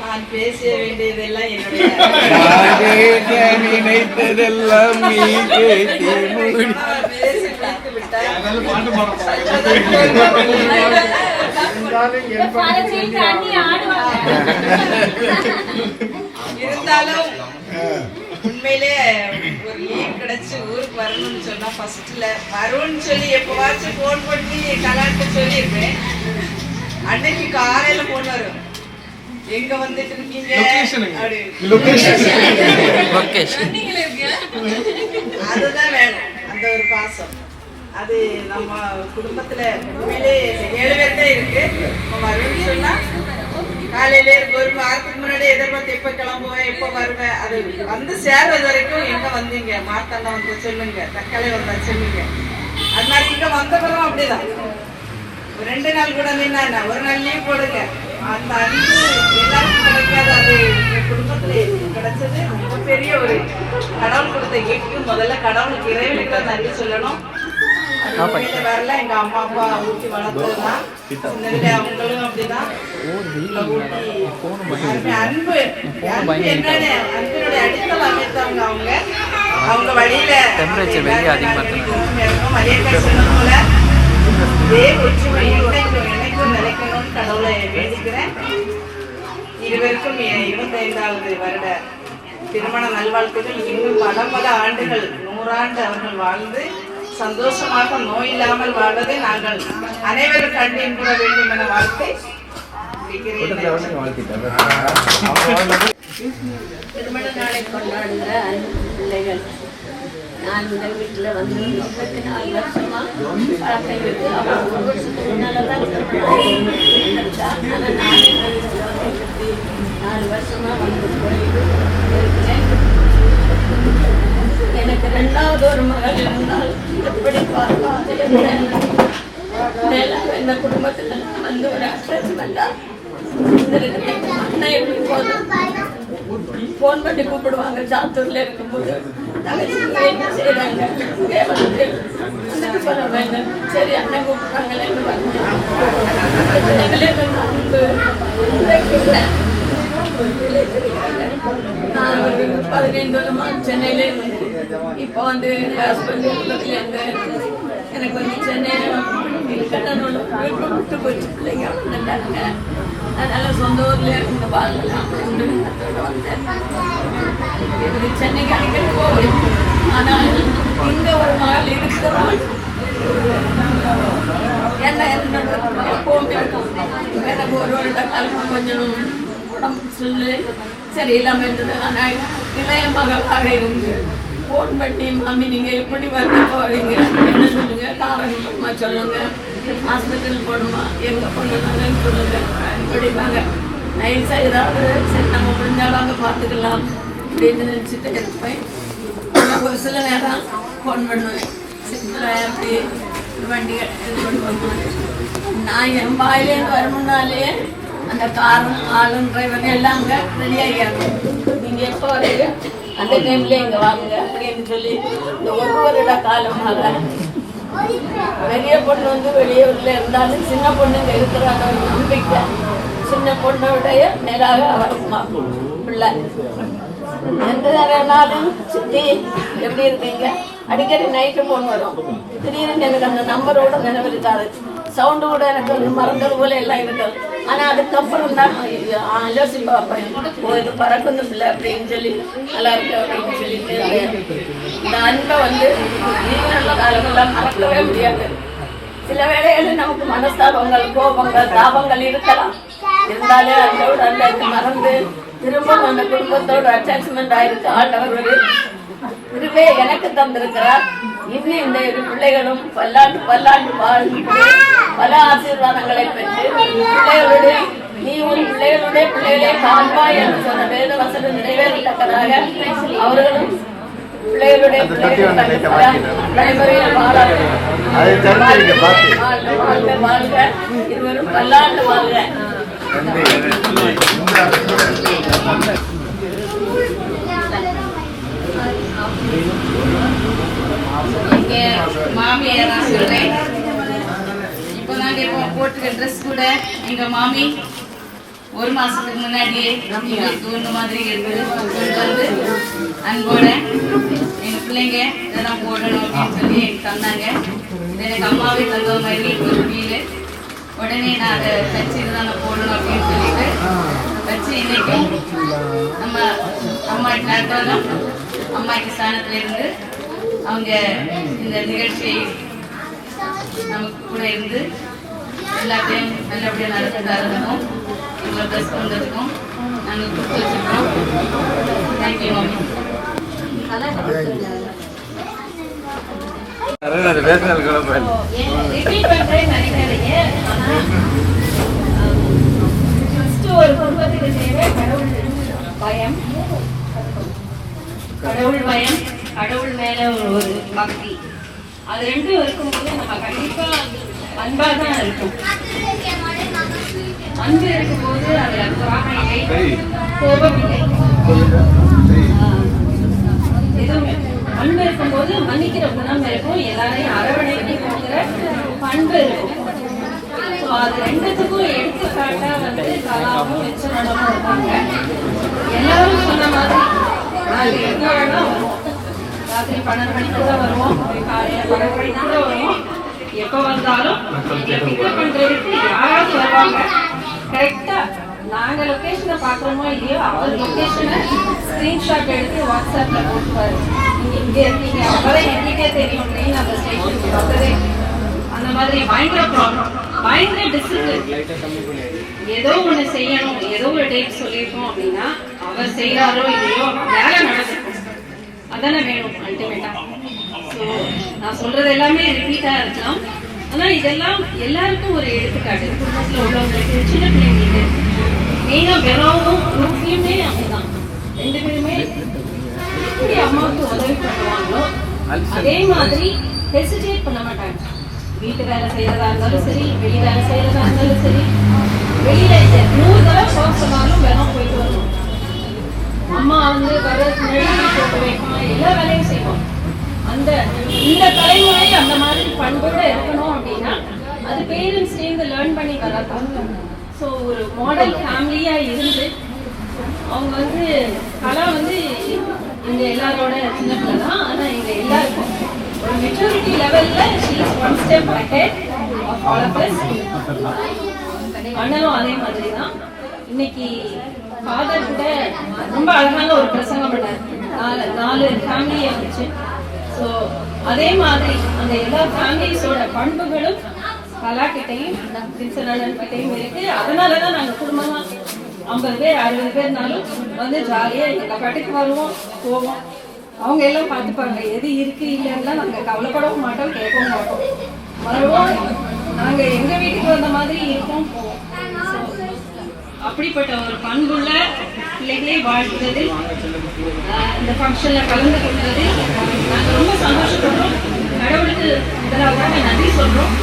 நான் பேச வேண்டியதெல்லாம் என்னுடைய நினைத்ததெல்லாம் நீ கேட்டு பேசி பார்த்து விட்டார். இருந்தாலும் உண்மையிலே ஒரு லீவ் கிடைச்சு ஊருக்கு வரணும்னு சொன்னா ஃபர்ஸ்ட்ல வரும்னு சொல்லி எப்பவாச்சும் போன் பண்ணி கலாட்ட சொல்லியிருப்பேன். அன்னைக்கு காலையில போன் வரும், எங்க வந்துட்டு இருக்கீங்க, அதுதான் வேணும். அந்த ஒரு பாசம் அது நம்ம குடும்பத்துல உண்மையிலே 7 பேர் தான் இருக்கு. நம்ம வரும்னு சொன்னா காலையில ஒரு வாரத்துக்கு முன்னாடி எதிர்பார்த்து எப்ப கிளம்புவேன், எப்ப வருவேன், அது வந்து சேர்றது வரைக்கும் எங்க வந்தீங்க, மாத்தண்ணா வந்து சொல்லுங்க, தக்காளி வந்தா சொல்லுங்க. அது மாதிரி இங்க வந்த பிறகும் அப்படிதான். 2 நாள் கூட நின்னா ஒரு நாள் லீவ் போடுங்க. அந்த அன்பு எல்லாருக்கும் கிடைக்காது. அது என் குடும்பத்துல கிடைச்சது ரொம்ப பெரிய ஒரு கடவுள் கொடுத்த கிஃப்ட். முதல்ல கடவுளுக்கு இறைவனுக்கு நன்றி சொல்லணும். வரல எங்க அம்மா அப்பா ஊட்டி வளர்த்ததுதான். அவங்களும் அப்படிதான் அன்பு என்னன்னு அன்பினுடைய அடித்தளம் அமைத்தவங்க. அவங்க வழியில மரியாதை சொன்னது போல இதே ஒற்றுமை என்னைக்கும் நிலைக்கணும்னு கடவுளை வேண்டிக்கிறேன். இருவருக்கும் 25வது வருட திருமண நல்வாழ்த்துகள். இன்னும் பல ஆண்டுகள் 100 ஆண்டு அவர்கள் வாழ்ந்து சந்தோஷமாக நோய் இல்லாமல் வாழ்வதை நாங்கள் அனைவரும் கண்டின் கூட வேண்டும் என வாழ்த்து. திருமண நாளை கொண்டாடுகிற அன்பு பிள்ளைகள், நான் இந்த வீட்டில் வந்து 34 வருஷமா பழக்கம் இருக்கு. அவங்க 1 வருஷத்துக்கு முன்னால்தான் ஆனால் நான் 24 வருஷமா வந்து இருக்கிறேன். எனக்கு 2வது ஒரு மகள் இருந்தால் எப்படி பார்ப்பாங்க இந்த குடும்பத்தில் வந்து ஒரு அட்டாச்மெண்டா அண்ணன் எப்படி போன் பண்ணி கூப்பிடுவாங்க. சாத்தூர்ல இருக்கும்போது என்ன செய்யறாங்க, சரி அண்ணன் கூப்பிடுறாங்களேன்னு நான் ஒரு 15 வருஷமா சென்னையில இப்போ வந்து ஹாஸ்பிட்டல் எனக்கு வந்து சென்னையில விட்டு போச்சு. பிள்ளைங்க நல்லாங்க, அதனால சொந்த ஊர்ல இருந்து வாழலாம் வந்தேன். சென்னைக்கு அடிக்கடி போவேன். ஆனால் இங்க ஒரு மகள் இருக்கிறாள். எப்பவுமே எனக்கு ஒரு வருட காலம் கொஞ்சம் உடம்பு சொல்லு சரியில்லாமல் இருந்தது. ஆனால் இளைய மகளாக இருந்து ஃபோன் பண்ணி, மாமி நீங்கள் எப்படி வந்து போகிறீங்க, என்ன சொல்லுங்க, காரணமா சொல்லுங்க, ஹாஸ்பிட்டல் போகணுமா, எங்கே போகணும்னு சொல்லுங்க இப்படிப்பாங்க. நைஸாக ஏதாவது சரி நம்ம முடிஞ்சாலும் அங்கே பார்த்துக்கலாம் அப்படின்னு நினச்சிட்டு இருப்பேன். ஒரு சில நேரம் ஃபோன் பண்ணுவேன், அப்படி வண்டிகள் இது பண்ணுவாங்க. நான் என் வாயிலேருந்து வரணுன்னாலே அந்த காரும் ஆளும் டிரைவரும் எல்லாம் அங்கே ரெடி ஆகியாங்க. நீங்கள் எப்போ வரீங்க, அந்த டைம்ல இங்கே வாங்க அப்படின்னு சொல்லி இந்த 1 வருட காலமாக பெரிய பொண்ணு வந்து வெளியூர்ல இருந்தாலும் சின்ன பொண்ணுங்க இருக்கிறாங்க நம்பிக்கை. சின்ன பொண்ணோடைய மேலாக அவருமா பிள்ளை எந்த நேரம்னாலும் சித்தி எப்படி இருக்கீங்க, அடிக்கடி நைட்டு ஃபோன் வரும். திடீர்னு எனக்கு அந்த நம்பரோட நினைவிருக்காது, சவுண்டு கூட எனக்கு மறந்தது போல எல்லாம் இருக்குது. ஆனால் அதுக்கப்புறம் தான் யோசி பார்ப்பேன், இது பறக்கணும் இல்லை அப்படின்னு சொல்லி நல்லா இருக்கு அப்படின்னு சொல்லிட்டு இந்த அன்பை வந்து நீங்களுள்ள காலமெல்லாம் மறக்கவே முடியாது. சில வேளைகளில் நமக்கு மனஸ்தாபங்கள், கோபங்கள், தாபங்கள் இருக்கலாம். இருந்தாலும் அதோட அந்த மறந்து திரும்ப அந்த குடும்பத்தோட அட்டாச்மெண்ட் ஆயிருக்கு ஆண்டவர் திருவே எனக்கு தந்திருக்கிறார். இன்னும் இந்த இரு பிள்ளைகளும் பல்லாண்டு பல்லாண்டு வாழ்ந்து பல ஆசீர்வாதங்களை பெற்று பிள்ளைகளுடைய நீ ஒரு பிள்ளைகளுடைய பிள்ளைகளே காண்பாய் என்று சொன்ன வேத வசனம் நிறைவேறத்தக்கதாக அவர்களும் பிள்ளைகளுடைய தலைமுறையில் வாழ்க வாழ்க, இருவரும் பல்லாண்டு வாழ்க. எங்க மாமியார் நான் சொல்றேன். இப்போ நாங்க இப்போ போட்டுக்க ட்ரெஸ் கூட எங்க மாமி ஒரு மாசத்துக்கு முன்னாடியே எங்களுக்கு ஒன்று மாதிரி வந்து அன்போட எங்க பிள்ளைங்க இதெல்லாம் போடணும் அப்படின்னு சொல்லி எனக்கு தந்தாங்க. எனக்கு அம்மாவே தந்த மாதிரி ஒரு ஃபீல். உடனே நான் அதை வச்சு இதுதான் நான் போடணும் அப்படின்னு சொல்லிட்டு வச்சு இன்னைக்கு நம்ம அம்மாக்கு நடத்தாலும் அம்மாக்கு ஸ்தானத்துல இருந்து அவங்க இந்த நிகழ்ச்சியை நமக்கு கூட இருந்து எல்லாத்தையும் நல்லபடியாக நடத்துறதுக்கும் எங்களை ப்ளஸ் பண்ணுறதுக்கும் நாங்கள் கொடுத்து வச்சுருக்கோம். தேங்க்யூ மாமி. ரிப்பீட் பண்ணுறேன்னு நினைக்காதீங்க. ஃபஸ்ட்டு ஒரு குடும்பத்துக்கு தேவை கடவுள் பயம், கடவுள் பயம், கடவுள் மேல ஒரு பக்தி. அது ரெண்டும் இருக்கும்போது நம்ம கண்டிப்பா அன்பா தான் இருக்கும். அன்பு இருக்கும்போது அதுல பொறாமை இல்லை, கோபம் இல்லை, எதுவுமே. அன்பு இருக்கும்போது மன்னிக்கிற குணம் இருக்கும், எல்லாரையும் அரவணைக்கு போகிற பண்பு இருக்கும். அது ரெண்டுத்துக்கும் எடுத்துக்காட்டா வந்து கலாமும் வெச்சனமும் இருப்பாங்க. எல்லாரும் சொன்ன மாதிரி நாங்கள் எங்க வேணா வருவோம், ராத்திரி 12 மணிக்கு கூட வருவோம், காலையில 12 மணிக்கு கூட வருவோம். எப்போ வந்தாலும் பிக்கப் பண்றதுக்கு யாராவது வருவாங்க. கரெக்டா நாங்க லொகேஷனை பாக்குறோமோ இல்லையோ அவர் லொகேஷனை ஸ்கிரீன்ஷாட் எடுத்து வாட்ஸ்அப்ல போட்டுவாரு. நீங்க இங்க இருக்கீங்க, அவரை எங்களுக்கே தெரியும் ட்ரெயின் அந்த ஸ்டேஷனுக்கு வந்ததே. அந்த மாதிரி பயங்கர ப்ராப்ளம், பயங்கர டிசிப்ளின். ஏதோ ஒண்ணு செய்யணும், ஏதோ ஒரு டேட் சொல்லியிருக்கோம் அப்படின்னா அவர் செய்யறாரோ இல்லையோ வேலை நடக்கும், அதானே வேணும் அல்டிமேட்டா. ஸோ நான் சொல்றது எல்லாமே ரிப்பீட்டா இருக்கலாம், ஆனா இதெல்லாம் எல்லாருக்கும் ஒரு எடுத்துக்காட்டு. குடும்பத்தில் உள்ளவங்களுக்கு, சின்ன பிள்ளைங்களுக்கு, மெயினா வெறும் முஸ்லீமே அப்படிதான். 2 பேருமே எப்படி அம்மாவுக்கு உதவி பண்ணுவாங்களோ அதே மாதிரி ஹெசிடேட் பண்ண மாட்டாங்க. வீட்டு வேலை செய்யறதா இருந்தாலும் சரி, வெளி வேலை செய்யறதா இருந்தாலும் சரி, வெளியில 100 தடவை போக சொன்னாலும் வெறும் போயிட்டு வருவோம். அம்மா வந்து போட்டு வைக்கணும், எல்லா வேலையும் செய்வோம். இந்த தலைமுறை அந்த மாதிரி பண்போட இருக்கணும் அப்படின்னா அது பேரண்ட்ஸ் சேர்ந்து லேர்ன் பண்ணி வளர்த்தாங்க. ஸோ ஒரு மாடல் ஃபேமிலியா இருந்து அவங்க வந்து கலா வந்து இங்க எல்லாரோட சின்ன பிள்ளை தான், ஆனா இங்க எல்லாருக்கும் ஒரு மெச்சூரிட்டி லெவல்ல she is one step ahead of all of us. அண்ணனும் அதே மாதிரி தான். இன்னைக்கு ஃபாதர் கூட ரொம்ப அழகான ஒரு பிரசங்கம் பண்ணார். 4 ஃபேமிலியை வச்சு. ஸோ அதே மாதிரி அந்த எல்லா ஃபேமிலிஸோட பண்புகளும் கலாக்கிட்டையும் கிட்டையும் இருக்கு. அதனாலதான் நாங்கள் குடும்பமா 50 பேர் 60 பேர்னாலும் வந்து ஜாலியா எங்க பாட்டுக்கு வருவோம், போவோம். அவங்க எல்லாம் பார்த்துப்பாங்க, எது இருக்கு இல்லைன்னா நாங்க கவலைப்படவும் மாட்டோம், கேட்கவும் மாட்டோம். வருவோம், நாங்க எங்க வீட்டுக்கு வந்த மாதிரி இருக்கோம், போவோம். அப்படிப்பட்ட ஒரு பண்புள்ள பிள்ளைகளே வாழ்கிறது. இந்த ஃபங்க்ஷன்ல கலந்து கொண்டது நாங்கள் ரொம்ப சந்தோஷப்படுறோம். கடவுளுக்கு முதலாவதாக நன்றி சொல்றோம்.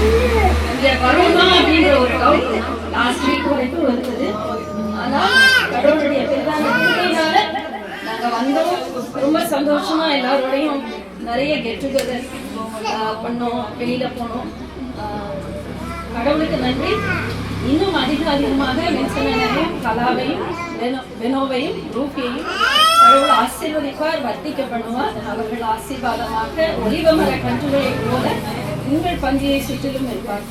இங்க வருவோமா அப்படிங்கிற ஒரு டவுட் லாஸ்ட் வீக் வரைக்கும் இருந்தது. ஆனால் கடவுளுடைய பெரிதான கிருபையினால நாங்க வந்தோம். ரொம்ப சந்தோஷமா எல்லாரோடையும் நிறைய கெட் டுகெதர் பண்ணோம், வெளியில போனோம். கடவுளுக்கு நன்றி. இன்னும் அதிகமாக நெல்சனையும் கலாவையும் பெனோவையும் ரூபியையும் கடவுள் ஆசீர்வதிப்பார், வர்த்திக்க பண்ணுவார். அவர்கள் ஆசீர்வாதமாக ஒலிவமர கன்றுகளைப் போல உங்கள் பந்தியை சுற்றிலும் இருப்பார்.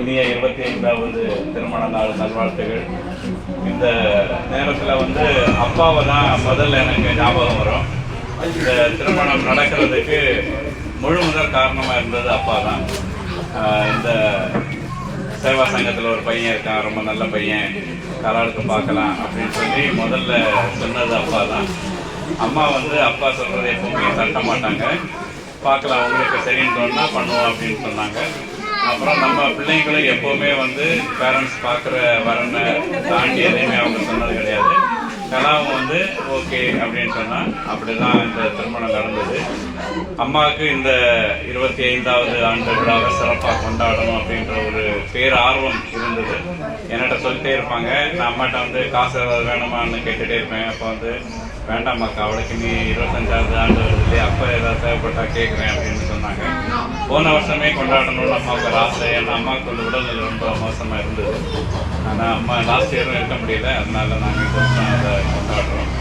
இனிய 25வது திருமண நாள் நல்வாழ்த்துகள். இந்த நேரத்தில் அப்பாவை தான் முதல்ல எனக்கு ஞாபகம் வரும். இந்த திருமணம் நடக்கிறதுக்கு முழு முதல் காரணமாக இருந்தது அப்பா தான். இந்த சேவா சங்கத்தில் ஒரு பையன் இருக்கான், ரொம்ப நல்ல பையன், கராளுக்கு பார்க்கலாம் அப்படின்னு சொல்லி முதல்ல சொன்னது அப்பா தான். அம்மா அப்பா சொல்கிறத எப்பவுமே தட்ட மாட்டாங்க. பார்க்கலாம், உங்களுக்கு சரின்னு சொன்னால் பண்ணுவோம் அப்படின்னு சொன்னாங்க. அப்புறம் நம்ம பிள்ளைங்களும் எப்போவுமே பேரண்ட்ஸ் பார்க்குற வரனை தாண்டி எதையுமே அவங்க சொன்னது கிடையாது. கலாவும் ஓகே அப்படின்னு சொன்னால் அப்படி தான் இந்த திருமணம் நடந்தது. அம்மாவுக்கு இந்த 25வது ஆண்டு விழாவை சிறப்பாக கொண்டாடணும் அப்படின்ற ஒரு பேரார்வம் இருந்தது. என்கிட்ட சொல்லிட்டே இருப்பாங்க. நான் அம்மாட்ட காசு ஏதாவது வேணுமான்னு கேட்டுகிட்டே இருப்பேன். அப்போ வேண்டாம்மாக்கா, அவளுக்கு நீ 25வது ஆண்டு வருது இல்லையா, அப்போ ஏதாவது தேவைப்பட்டா கேட்குறேன் அப்படின்னு சொன்னாங்க. போன வருஷமே கொண்டாடணும்னு அம்மாவுக்கு ஒரு ஆசை. ஏன்னா அம்மாவுக்கு உடல்நிலை ரொம்ப மோசமாக இருந்தது. ஆனால் அம்மா லாஸ்ட் இயரும் இருக்க முடியல. அதனால நாங்கள் இந்த வருஷம் அதை கொண்டாடுறோம்.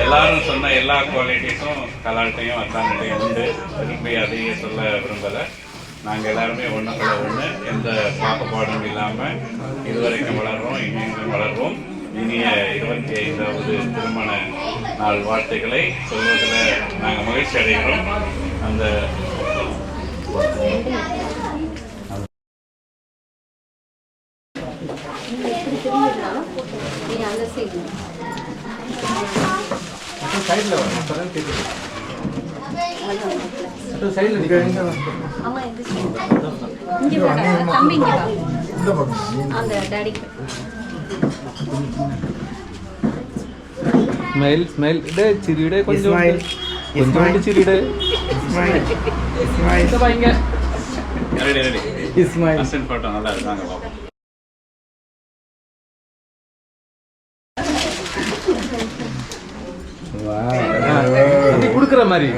எல்லாரும் சொன்ன எல்லா குவாலிட்டிஸும் கலாட்டையும் அத்தானிட்டையும் உண்டு. திரும்பி அதையே சொல்ல விரும்பலை. நாங்கள் எல்லாருமே ஒன்றுக்குள்ள ஒன்று, எந்த பாகுபாடும் இல்லாமல் இதுவரைக்கும் வளர்றோம், இனியும் வளர்வோம். இனிய 25வது திருமண நாள் வாழ்த்துக்களை சொல்வதில் நாங்கள் மகிழ்ச்சி அடைகிறோம். அந்த സ്മൈൽ ചിരിയുടെ கொஞ்சம் ചിരിയുടെ போட்டோ நல்லா இருந்தாங்க. கொடுக்குற மாதிரி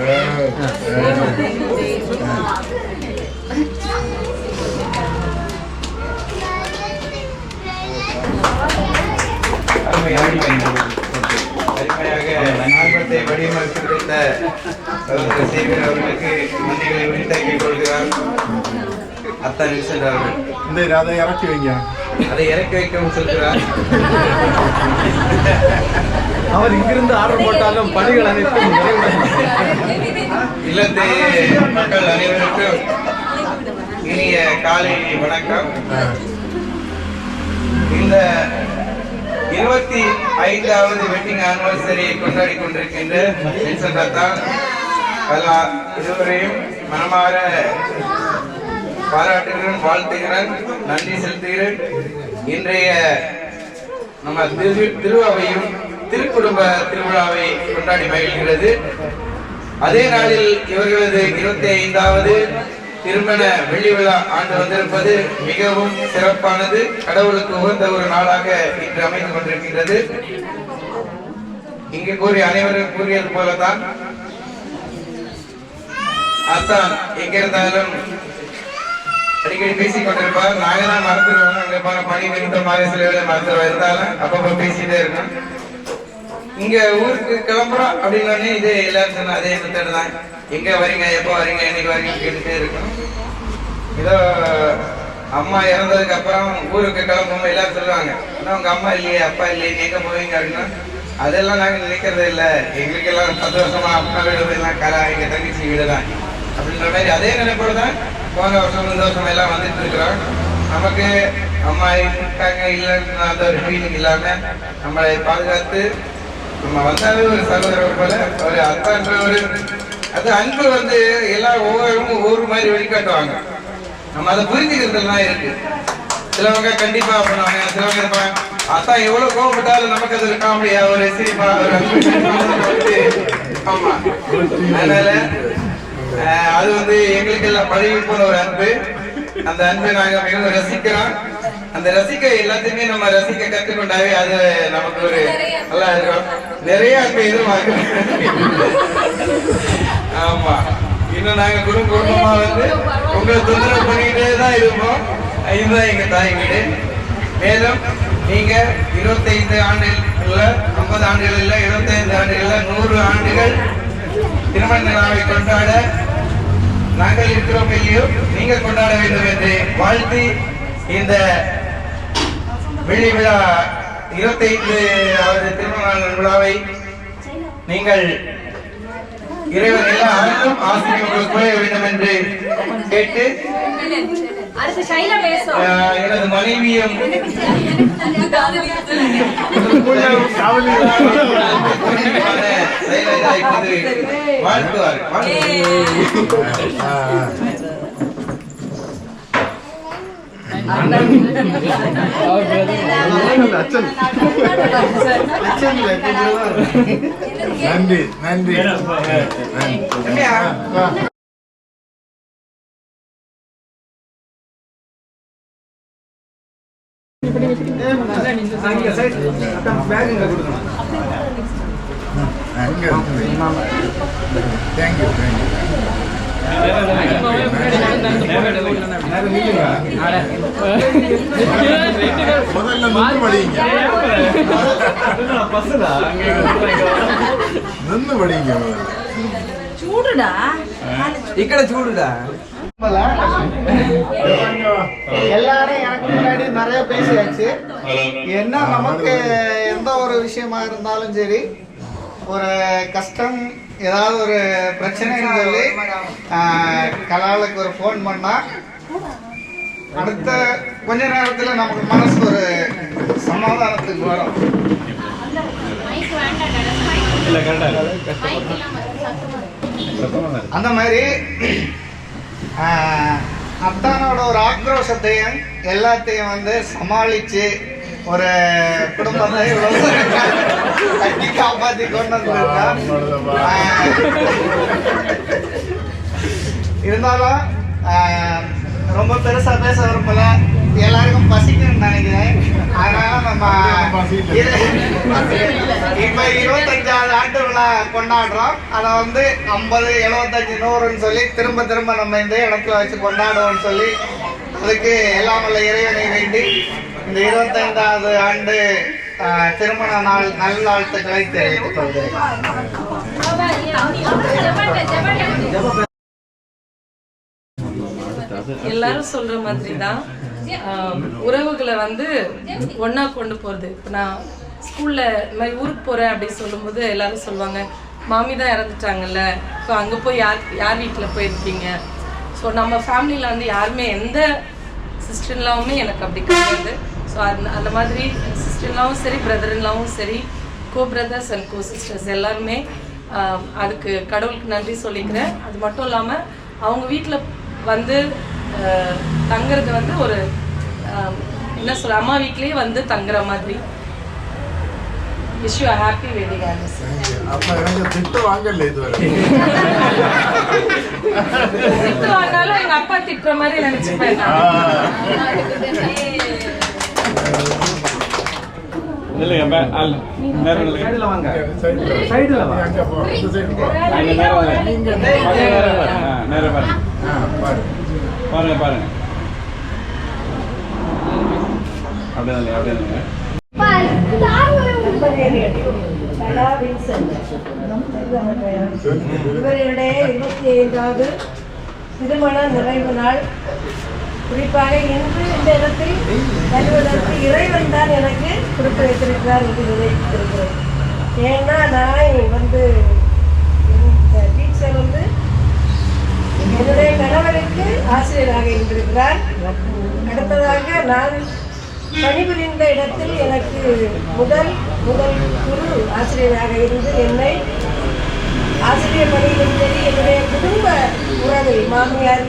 ஆல்பத்தை வடிவமைத்து கொடுத்த சேகர் அவர்களுக்கு நன்றிகளை உரித்தாக்கிக் கொள்கிறார். அத்தா நில்சன் அவர்கள் அதை இறக்கி வைங்க, அதை இறக்கி வைக்கவும் சொல்கிறார். அவர் இங்கிருந்து ஆர்டர் போட்டாலும் பணிகள் அனைத்தும் இல்லத்தை மக்கள் அனைவருக்கும் இனிய காலை வணக்கம். இந்த 25வது வெட்டிங் ஆனிவர்சரியை கொண்டாடி கொண்டிருக்கின்ற நெல்சன் தாத்தா இருவரையும் மனமாற பாராட்டுகிறேன், வாழ்த்துகிறேன், நன்றி செலுத்துகிறேன். இன்றைய நம்ம திருவாவையும் திருக்குடும்ப திருவிழாவை கொண்டாடி மகிழ்கிறது. அதே நாளில் இவர்களது 25வது திருமண வெள்ளி விழா ஆண்டு வந்திருப்பது மிகவும் சிறப்பானது, கடவுளுக்கு உகந்த ஒரு நாளாக இன்று அமைந்து கொண்டிருக்கின்றது. இங்கு அனைவரும் கூறியது போலதான் அத்தான் எங்கிருந்தாலும் அடிக்கடி பேசிக் கொண்டிருப்பார். நாங்க தான் மறந்துடுவோம், அங்க போன பணி நிமித்த மாதிரி சில வேலை மறந்துடுவோம். இருந்தாலும் அப்பப்ப பேசிட்டே இருக்கோம். இங்க ஊருக்கு கிளம்புறோம் அப்படின்னு இதே எல்லாரும் சொன்ன அதே மெத்தட் தான். எங்க வரீங்க, எப்போ வரீங்க, என்னைக்கு வரீங்கன்னு கேட்டுட்டே இருக்கணும். ஏதோ அம்மா இறந்ததுக்கு அப்புறம் ஊருக்கு கிளம்பும் எல்லாரும் சொல்லுவாங்க, உங்க அம்மா இல்லையே, அப்பா இல்லையே, நீ எங்க போவீங்க அப்படின்னா அதெல்லாம் நாங்க நினைக்கிறதே இல்லை. எங்களுக்கு எல்லாம் 10 வருஷமா அப்பா வீடு எல்லாம் எங்க தங்கச்சி வீடு தான் அப்படின்ற மாதிரி அதே நினைப்போடு தான் போன வருஷம் இந்த வருஷம் எல்லாம் வந்துட்டு இருக்கிறோம். நமக்கு அம்மா இருக்காங்க இல்லைன்னு அந்த ஒரு ஃபீலிங் இல்லாம நம்மளை பாதுகாத்து நம்ம வந்தாலே ஒரு சகோதரர் போல ஒரு அத்தான்ற ஒரு அது அன்பு எல்லாம் ஒவ்வொரு மாதிரி வெளிக்காட்டுவாங்க. நம்ம அதை புரிஞ்சுக்கிறதுலாம் இருக்கு. சிலவங்க கண்டிப்பா பண்ணுவாங்க, சிலவங்க இருப்பாங்க அத்தா எவ்வளவு கோவப்பட்டாலும் நமக்கு அது காமெடியா ஒரு சிரிப்பா ஒரு அன்பு. ஆமா, அதனால அது எங்களுக்கு எல்லாம் பழகி போன ஒரு அன்பு. அந்த அன்பை நாங்க மிகவும் ரசிக்கிறோம். அந்த ரசிக்க எல்லாத்தையுமே நம்ம ரசிக்க கற்றுக்கொண்டாவே அது நமக்கு ஒரு நல்லா இருக்கும். நிறைய அன்பை எதிர்பார்க்கிறோம். ஆமா, இன்னும் நாங்க குடும்பமா உங்களை தொந்தரவு பண்ணிக்கிட்டே தான் இருப்போம். இதுதான் எங்க தாய் வீடு. மேலும் நீங்க 25 ஆண்டுகள் இல்ல 50 ஆண்டுகள் இல்ல 25 ஆண்டுகள் இல்ல 100 ஆண்டுகள் திருமண விழாவை கொண்டாட நாங்கள் இருக்கிறோம் இல்லையோ நீங்கள் கொண்டாட வேண்டும் என்று வாழ்த்தி இந்த வெள்ளி விழா 25வது திருமண விழாவை நீங்கள் இறைவன் எல்லா அருளும் ஆசிரியர்கள் குறைய வேண்டும் என்று கேட்டு எனது மனைவியும் வாழ்த்துவார். நன்றி நன்றி தேங்க்யூ முதல்ல நின்று படிங்க நின்று படிங்க చూడుడా ఇక్కడ చూడుடா எல்லாரும் எனக்கு முன்னாடி நிறைய பேசியாச்சு. என்ன நமக்கு எந்த ஒரு விஷயமா இருந்தாலும் சரி, ஒரு கஷ்டம் ஏதாவது ஒரு பிரச்சனைன்னு சொல்லி கலாலுக்கு ஒரு ஃபோன் பண்ணா அடுத்த கொஞ்ச நேரத்துல நமக்கு மனசு ஒரு சமாதானத்துக்கு வரும். அந்த மாதிரி அத்தானோட ஒரு ஆக்ரோஷத்தையும் எல்லாத்தையும் வந்து சமாளிச்சு ஒரு குடும்பத்தை கட்டி காப்பாத்தி கொண்டு வந்திருக்கா. இருந்தாலும் ரொம்ப பெருசா பேச விரும்பல, எல்லாருக்கும் பசிக்குன்னு நினைக்கிறேன். அதனால நம்ம இப்ப 25வது ஆண்டு விழா கொண்டாடுறோம். அதை வந்து 50, 75, 100ன்னு சொல்லி திரும்ப திரும்ப நம்ம இந்த இடத்துல வச்சு கொண்டாடுவோம்னு சொல்லி அதுக்கு எல்லாம் வல்ல இறைவனை வேண்டி இந்த 25வது ஆண்டு திருமண நாள் நல்வாழ்த்துக்களை தெரிவித்துக் கொள்கிறேன். எல்லாரும் சொல்ற மாதிரி தான் உறவுகளை வந்து ஒன்னா கொண்டு போறது. இப்போ நான் ஸ்கூல்ல இந்த மாதிரி ஊருக்கு போறேன் அப்படின்னு சொல்லும்போது எல்லாரும் சொல்லுவாங்க, மாமி தான் இறந்துட்டாங்கல்ல, ஸோ அங்கே போய் யார் வீட்டில் போயிருக்கீங்க. ஸோ நம்ம ஃபேமிலியில் வந்து யாருமே எந்த சிஸ்டர்லாவுமே எனக்கு அப்படி கிடையாது. ஸோ அந்த மாதிரி சிஸ்டர்லாவும் சரி, பிரதர்லாவும் சரி, கோ பிரதர்ஸ் அண்ட் கோ சிஸ்டர்ஸ் எல்லாருமே அதுக்கு கடவுளுக்கு நன்றி சொல்லிக்கிறேன். அது மட்டும் இல்லாமல் அவங்க வீட்டில் வந்து தங்குறது வந்து ஒரு என்ன சொல்ற, அம்மா வீட்லயே வந்து தங்குற மாதிரி. Wish you happy wedding anniversary. அப்ப எனக்கு திட்டு வாங்கல இதுவரை. திட்டு வாங்கினாலும் எங்க அப்பா திட்டுற மாதிரி நினைச்சுப்பேன். பாருங்க பாருங்க அப்படியே இவருடைய 25வது திருமண நிறைவு நாள். குறிப்பாக இன்று இந்த இடத்தில் வருவதற்கு இறைவன் தான் எனக்கு கொடுத்து வைத்திருக்கிறார் என்று நினைத்திருக்கிறேன். ஏன்னா நான் வந்து இந்த டீச்சர் வந்து என்னுடைய கணவருக்கு ஆசிரியராக இருந்திருக்கிறார். அடுத்ததாக நான் பணிபுரிந்த இடத்தில் எனக்கு முதல் குரு ஆசிரியராக இருந்து என்னை ஆசிரியர் பணியிலும் சரி, என்னுடைய குடும்ப உறவு, மாமியார்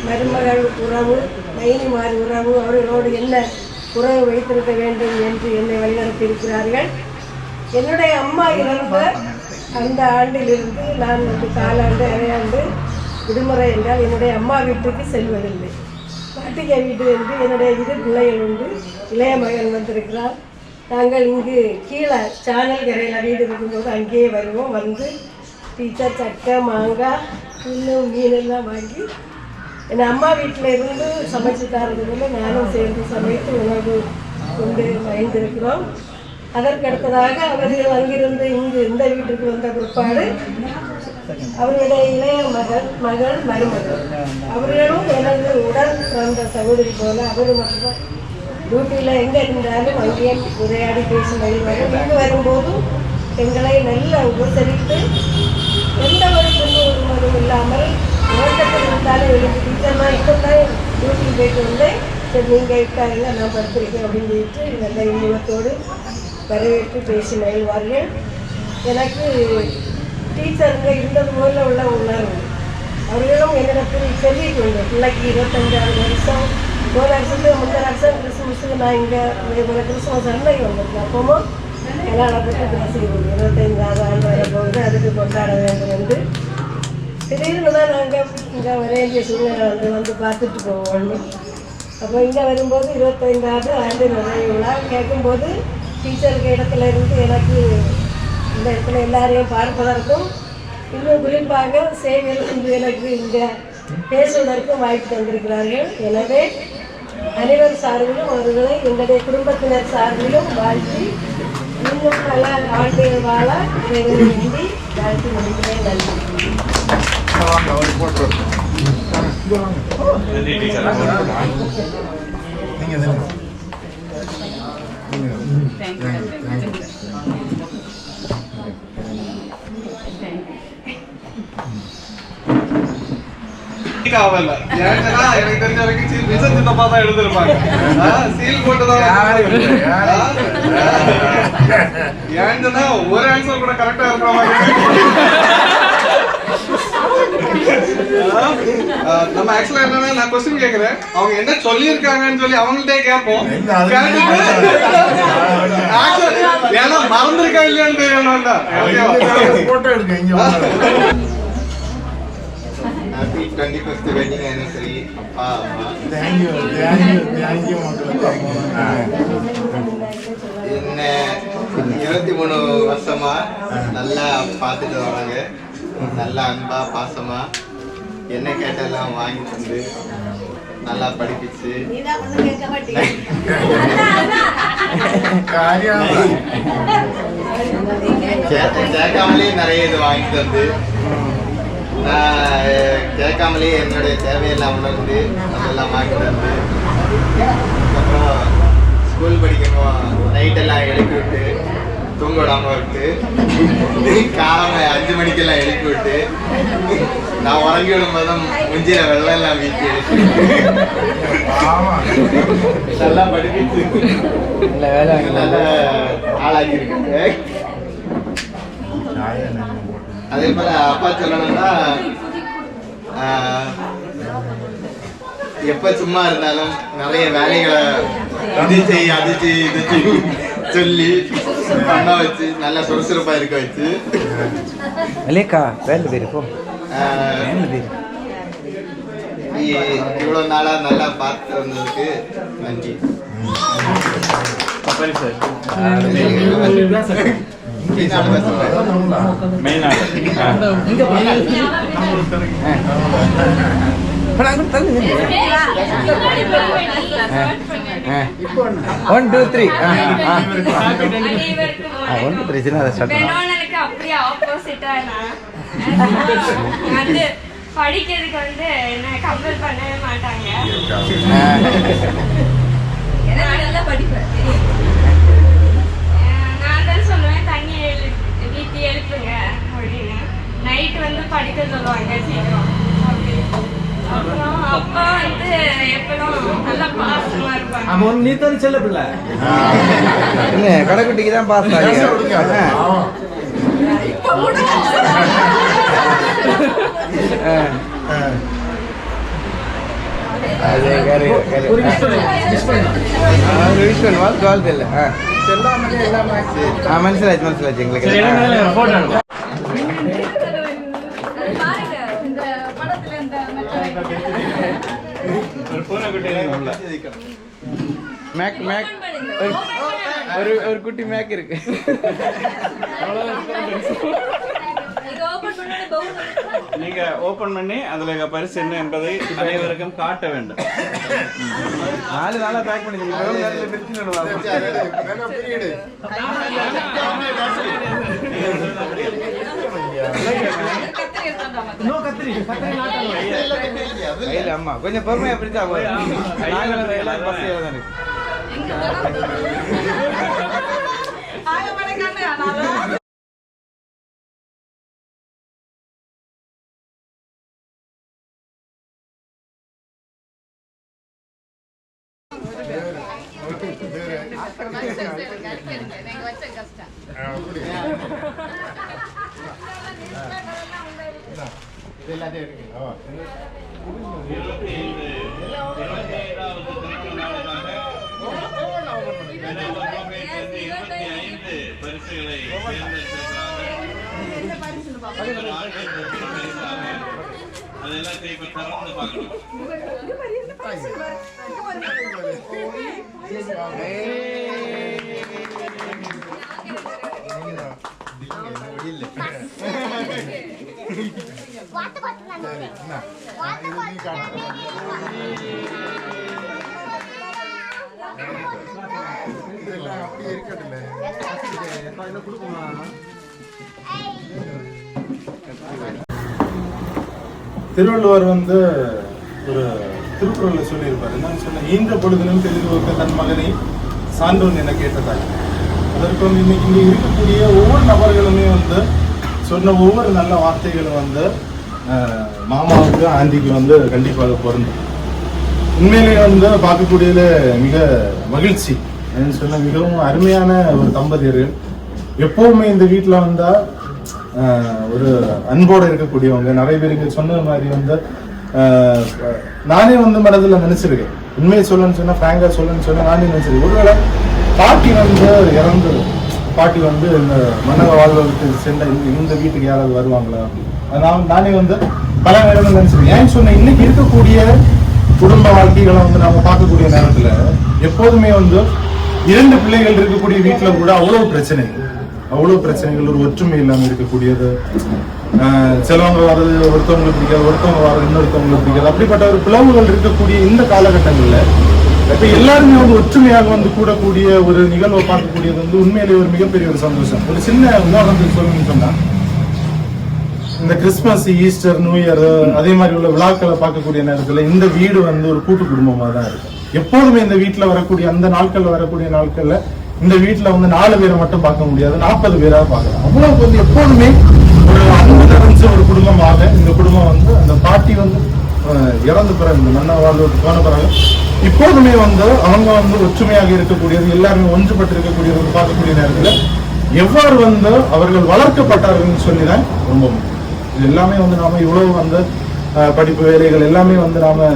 மருமகள் உறவு, மைனிமார் உறவு, அவர்களோடு என்ன உறவு வைத்திருக்க வேண்டும் என்று என்னை வழிநடத்தியிருக்கிறார்கள். என்னுடைய அம்மா இறந்த அந்த ஆண்டிலிருந்து நான் வந்து காலாண்டு அரையாண்டு விடுமுறை என்றால் என்னுடைய அம்மா வீட்டுக்கு செல்வதில்லை. பாட்டிகை வீடு என்று என்னுடைய 2 பிள்ளைகள் உண்டு. இளைய மகன் வந்திருக்கிறார். நாங்கள் இங்கு கீழே சானல் கரையில் வீடு இருக்கும்போது அங்கேயே வருவோம். வந்து டீச்சர் சக்கை, மாங்காய், இன்னும் மீனெல்லாம் வாங்கி என் அம்மா வீட்டில் இருந்து சமைச்சு தரதுக்குள்ள நானும் சேர்ந்து சமைத்து உணவு கொண்டு மகிழ்ந்திருக்கிறோம். அதற்கடுத்ததாக அவர்கள் அங்கிருந்து இங்கு இந்த வீட்டுக்கு வந்த பிற்பாடு அவர்களுடைய இளைய மகள் மருமகள் அவர்களும் எனது உடன் பிறந்த சகோதரி போல அவரும் மட்டும் டியூட்டியில் எங்கே இருந்தாலும் அங்கேயே உரையாடி பேசி வரும். இங்கு வரும்போதும் எங்களை நல்ல உபசரித்து எந்த ஒரு துன்புறுவதும் இல்லாமல் உறக்கத்தில் இருந்தாலும் எழுதி டீச்சர்னா இப்போ தான் டியூட்டி போயிட்டு வந்தேன், சரி நீங்கள் இருக்காருங்க நான் படுத்திருக்கேன் அப்படின்னு சொல்லிட்டு நல்ல இன்பத்தோடு வரவேற்று பேசி மகிழ்வார்கள். எனக்கு டீச்சருங்க இருந்தது போல உள்ள உணர்வு அவர்களும் என்னிடத்தில் சொல்லிட்டு வந்தேன். பிள்ளைக்கு 25 வருஷம், ஒரு வருஷத்துக்கு முந்தின வருஷம் கிறிஸ்துமஸுக்கு நான் இங்கே கிறிஸ்துமஸ் அன்னைக்கு வந்திருக்கேன். அப்பவும் கல்யாணம் பற்றி பேசிக்கிறோம். 25வது ஆண்டு வரப்போகுது, அதுக்கு கொண்டாட வேண்டும் என்று திடீர்னு தான் நாங்கள் இங்கே வர வேண்டிய சூழ்நிலை வந்து பார்த்துட்டு போவோம். அப்போ இங்கே வரும்போது 25வது ஆண்டு நிறைய விழா கேட்கும்போது டீச்சருக்கு இடத்துல இருந்து எனக்கு இந்த இடத்துல எல்லாரையும் பார்ப்பதற்கும் இன்னும் குறிப்பாக சேவையில் இன்று எனக்கு இங்கே பேசுவதற்கும் வாய்ப்பு தந்திருக்கிறார்கள். எனவே அனைவர் சார்பிலும் அவர்களை எங்களுடைய குடும்பத்தினர் சார்பிலும் வாழ்த்தி இன்னும் பல ஆண்டுகள் வாழ வேண்டி வாழ்த்தி முடிக்கிறேன். நன்றி. எனக்கு தெரிஞ்ச வரைக்கும் விசன் சித்தப்பா தான் எழுதிருப்பாங்க. சீல் போட்டுதான் ஏன்னா ஒரு ஆன்சர் கூட கரெக்டா இருக்கிற மாதிரி. நம்ம ஆக்சுவலா என்னன்னா நான் கொஸ்டின் கேக்குறேன், அவங்க என்ன சொல்லியிருக்காங்கன்னு சொல்லி அவங்கள்ட்டே கேட்போம். ஏன்னா மறந்துருக்கா இல்லையான்னு தெரியணும். போட்டோ எடுக்க இங்க Happy 21st wedding anniversary, அப்பா அம்மா. Thank you மக்களுக்கு. என்ன 23 வருஷமா நல்லா பார்த்துட்டு வராங்க. நல்லா அன்பா பாசமா என்ன கேட்டாலும் வாங்கி தந்து நல்லா படிப்பிச்சு கேட்காமலே நிறைய இது வாங்கி தந்து நான் கேட்காமலே என்னுடைய தேவையெல்லாம் உணர்ந்து அதெல்லாம் வாங்கி தந்து அதுக்கப்புறம் ஸ்கூல் படிக்கணும் நைட்டெல்லாம் எழுப்பி விட்டு தூங்க விடாம விட்டு காலமே 5 மணிக்கெல்லாம் எழுப்பி விட்டு நான் உறங்கி விடும்போது முஞ்சில வெள்ளம் எல்லாம் வீட்டு நல்லா படிப்பிச்சு நல்ல ஆளாக்கிருக்கு. அதே போல அப்பா சொல்லணும்னா எப்ப சும்மா இருந்தாலும் நிறைய வேலைகளை இது செய் அது செய் இது செய் சொல்லி பண்ண வச்சு நல்லா சுறுசுறுப்பா இருக்க வச்சு இவ்வளவு நாளா நல்லா பார்த்து வந்ததுக்கு நன்றி. படிக்கிறதுக்கு வந்து என்ன கம்பல் பண்ணவே மாட்டாங்க. நல்லா படிப்பேன். நான் தான் சொல்லுவேன் தண்ணி வீட்டு எழுப்புங்க அப்படின்னு. நைட்டு வந்து படிக்க சொல்லுவாங்க சீக்கிரம் அப்படி. அப்புறம் அப்பா வந்து எப்பவும் நல்லா பாசமா இருப்பாங்க. நீ தான் செல்ல பிள்ளை கடைக்குட்டிக்கு தான் பாஸ் മനസ്സിലാച്ചു എங்களுக்கு மேக் மேக் ஒரு குட்டி மேக் இருக்கு. ஓபன் பண்ணனே பவுல் நீங்க ஓபன் பண்ணி அதுல பரிசு என்ன என்பதை அனைவருக்கும் காட்ட வேண்டும். 4 நாளா பேக் பண்ணி அம்மா கொஞ்சம் பொறுமையா பிடிச்சா திருவள்ளுவர் வந்து ஒரு திருக்குறள்ல சொல்லியிருப்பார். என்னன்னு சொன்ன, ஈன்ற பொழுதிலும் தெரிந்து தன் மகனை சான்றோன் என கேட்டதாக. அதற்கு வந்து இன்னைக்கு இங்கே இருக்கக்கூடிய ஒவ்வொரு நபர்களுமே வந்து சொன்ன ஒவ்வொரு நல்ல வார்த்தைகளும் வந்து மாமாவுக்கு ஆண்டிக்கு வந்து கண்டிப்பாக பொருந்தும். உண்மையிலேயே வந்து பார்க்கக்கூடியதுல மிக மகிழ்ச்சி. என்னன்னு சொன்ன, மிகவும் அருமையான ஒரு தம்பதியர்கள். எப்பவுமே இந்த வீட்டில் வந்தா ஒரு அன்போடு இருக்கக்கூடியவங்க. நிறைய பேர் இங்கே சொன்ன மாதிரி வந்து நானே வந்து மனதில் நினைச்சிருக்கேன். உண்மையை சொல்லணும்னு சொன்னா, ஃப்ராங்கா சொல்லணும்னு சொன்னா நானே நினைச்சிருக்கேன், ஒருவேளை பாட்டி வந்து இறந்து, பாட்டி வந்து இந்த மன்னக வாழ்வுக்கு சென்ற இந்த வீட்டுக்கு யாராவது வருவாங்களா, நானே வந்து பல நேரங்கள் நினைச்சிருக்கேன். ஏன்னு சொன்ன, இன்னைக்கு இருக்கக்கூடிய குடும்ப வாழ்க்கைகளை வந்து நாம பார்க்கக்கூடிய நேரத்துல எப்போதுமே வந்து 2 பிள்ளைகள் இருக்கக்கூடிய வீட்டுல கூட அவ்வளவு பிரச்சனைகள், ஒரு ஒற்றுமை இல்லாம இருக்கக்கூடியது. சிலவங்க வர்றது ஒருத்தவங்களுக்கு பிடிக்காது, ஒருத்தவங்க வர்றது இன்னொருத்தவங்களுக்கு பிடிக்காது. அப்படிப்பட்ட ஒரு பிளவுகள் இருக்கக்கூடிய இந்த காலகட்டங்கள்ல இப்ப எல்லாருமே வந்து ஒற்றுமையாக வந்து கூடக்கூடிய ஒரு நிகழ்வை பார்க்கக்கூடியது வந்து உண்மையிலேயே ஒரு மிகப்பெரிய ஒரு சந்தோஷம். ஒரு சின்ன உதாரணத்துக்கு சொல்லணும்னு சொன்னா, இந்த கிறிஸ்துமஸ், ஈஸ்டர், நியூ இயர் அதே மாதிரி உள்ள விழாக்களை பார்க்கக்கூடிய நேரத்துல இந்த வீடு வந்து ஒரு கூட்டு குடும்பமா தான் இருக்கும். எப்போதுமே இந்த வீட்டுல வரக்கூடிய அந்த நாட்கள்ல இந்த வீட்டுல வந்து 4 பேரை மட்டும் பார்க்க முடியாது, 40 பேராக பார்க்கலாம். அவ்வளவு வந்து எப்போதுமே ஒரு அன்பு நிறைஞ்ச ஒரு குடும்பமாக இந்த குடும்பம் வந்து, அந்த பாட்டி வந்து இறந்து பிறகு இந்த மன்ன வாழ்வுக்கு போன பிறகு இப்போதுமே வந்து அவங்க வந்து ஒற்றுமையாக இருக்கக்கூடியது, எல்லாருமே ஒன்றுபட்டு இருக்கக்கூடியது பார்க்கக்கூடிய நேரத்துல எவ்வாறு வந்து அவர்கள் வளர்க்கப்பட்டார்கள் சொல்லிதான் ரொம்ப முக்கியம். இது எல்லாமே வந்து நாம இவ்வளவு வந்து படிப்பு வேலைகள் எல்லாமே வந்து நாம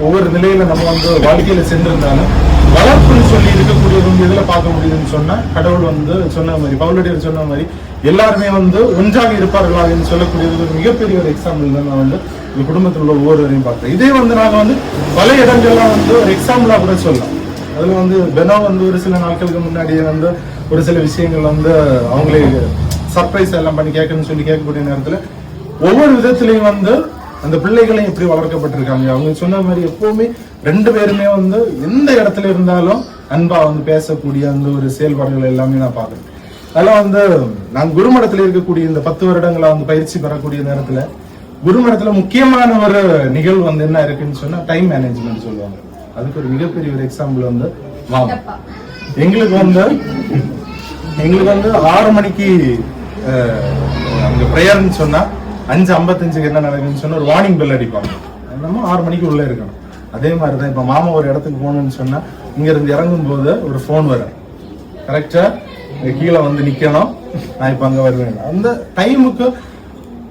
ஒவ்வொரு நிலையில நம்ம வந்து வாழ்க்கையில சென்றிருந்தாலும் வளர்ப்புன்னு சொல்லி இருக்கக்கூடியது வந்து இதுல பார்க்க முடியுதுன்னு சொன்னா, கடவுள் வந்து சொன்ன மாதிரி, பவுலடியர் சொன்ன மாதிரி எல்லாருமே வந்து ஒன்றாக இருப்பார்களா என்று சொல்லக்கூடியது ஒரு மிகப்பெரிய ஒரு எக்ஸாம்பிள் தான் நான் வந்து இந்த குடும்பத்தில் உள்ள ஒவ்வொருவரையும் பார்த்தேன். இதே வந்து நாங்க வந்து பல இடங்கள்லாம் வந்து ஒரு எக்ஸாம்பிளா கூட சொல்லலாம். அதுல வந்து பெனோ வந்து ஒரு சில நாட்களுக்கு முன்னாடியே வந்து ஒரு சில விஷயங்கள் வந்து அவங்களே சர்ப்ரைஸ் எல்லாம் பண்ணி கேட்கணும்னு சொல்லி கேட்கக்கூடிய நேரத்துல ஒவ்வொரு விதத்திலையும் வந்து அந்த பிள்ளைகளையும் எப்படி வளர்க்கப்பட்டிருக்காங்க. அவங்க சொன்ன மாதிரி எப்பவுமே 2 பேருமே வந்து எந்த இடத்துல இருந்தாலும் அன்பா வந்து பேசக்கூடிய அந்த ஒரு செயல்பாடுகள் எல்லாமே நான் பார்க்குறேன். அதெல்லாம் வந்து நான் குருமடத்துல இருக்கக்கூடிய இந்த 10 வருடங்களா வந்து பயிற்சி பெறக்கூடிய நேரத்துல குருமடத்துல முக்கியமான ஒரு நிகழ்வு வந்து என்ன இருக்குன்னு சொன்னா, டைம் மேனேஜ்மெண்ட் சொல்லுவாங்க. அதுக்கு ஒரு மிகப்பெரிய ஒரு எக்ஸாம்பிள் வந்து மாமா. எங்களுக்கு வந்து 6 மணிக்கு அங்க பிரேயர்னு சொன்னா 5:55 என்ன நடக்குதுன்னு சொன்னா ஒரு வார்னிங் பெல் அடிப்பாங்க. நம்ம 6 மணிக்கு உள்ள இருக்கணும். அதே மாதிரிதான் இப்ப மாமா ஒரு இடத்துக்கு போகணும்னு சொன்னா இங்க இருந்து இறங்கும் போது ஒரு போன் வரும், கரெக்டா கீழே வந்து நிக்கணும், நான் இப்ப அங்க வருவேன். அந்த டைமுக்கு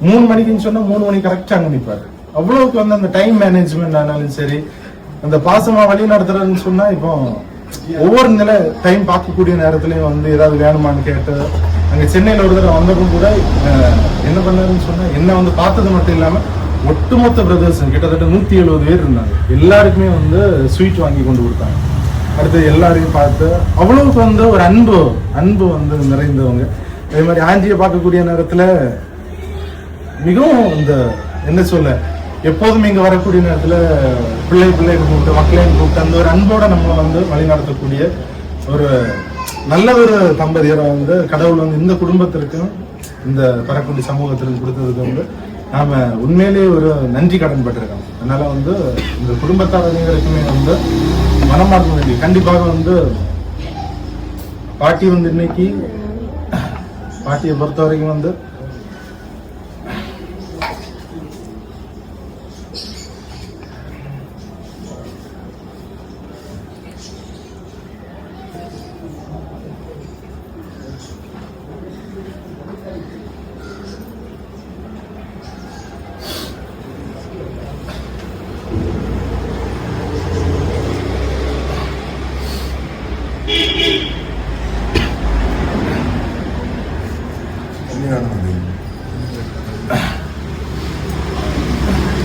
3 மணிக்குன்னு சொன்னா 3 மணிக்கு கரெக்டா அங்க நிப்பாரு. அவ்வளவுக்கு வந்து அந்த டைம் மேனேஜ்மெண்ட் ஆனாலும் சரி, அந்த பாசமா வழி நடத்துறதுன்னு சொன்னா, இப்போ ஒவ்வொரு நிலை டைம் பார்க்கக்கூடிய நேரத்துலயும் வந்து ஏதாவது வேணுமான்னு கேட்டு, அங்க சென்னையில ஒரு தடவை வந்தப்போ கூட என்ன பண்ணாருன்னு சொன்னா, என்ன வந்து பார்த்தது மட்டும் இல்லாம ஒட்டுமொத்த பிரதர்ஸ் கிட்டத்தட்ட 170 பேர் இருந்தாங்க. எல்லாருக்குமே வந்து ஸ்வீட் வாங்கி கொண்டு கொடுத்தாங்க. அடுத்து எல்லாரையும் பார்த்து அவ்வளவுக்கு வந்து ஒரு அன்பு வந்து நிறைந்தவங்க. அதே மாதிரி ஆண்டியை பார்க்கக்கூடிய நேரத்துல மிகவும் இந்த என்ன சொல்ல எப்போதும் இங்கே வரக்கூடிய நேரத்தில் பிள்ளைகளை கூப்பிட்டு மக்களையும் கூப்பிட்டு அந்த ஒரு அன்போட நம்மளை வந்து வழிநடத்தக்கூடிய ஒரு நல்ல ஒரு தம்பதியரை வந்து கடவுள் வந்து இந்த குடும்பத்திற்கும் இந்த பரக்குடி சமூகத்திற்கும் கொடுத்ததுக்கு வந்து நாம உண்மையிலேயே ஒரு நன்றி கடன் பட்டிருக்கோம். அதனால வந்து இந்த குடும்பத்தார் அனைவருக்குமே வந்து மனமார்ந்த நன்றி. கண்டிப்பாக வந்து பாட்டி வந்து இன்னைக்கு பாட்டியை பொறுத்த வரைக்கும் வந்து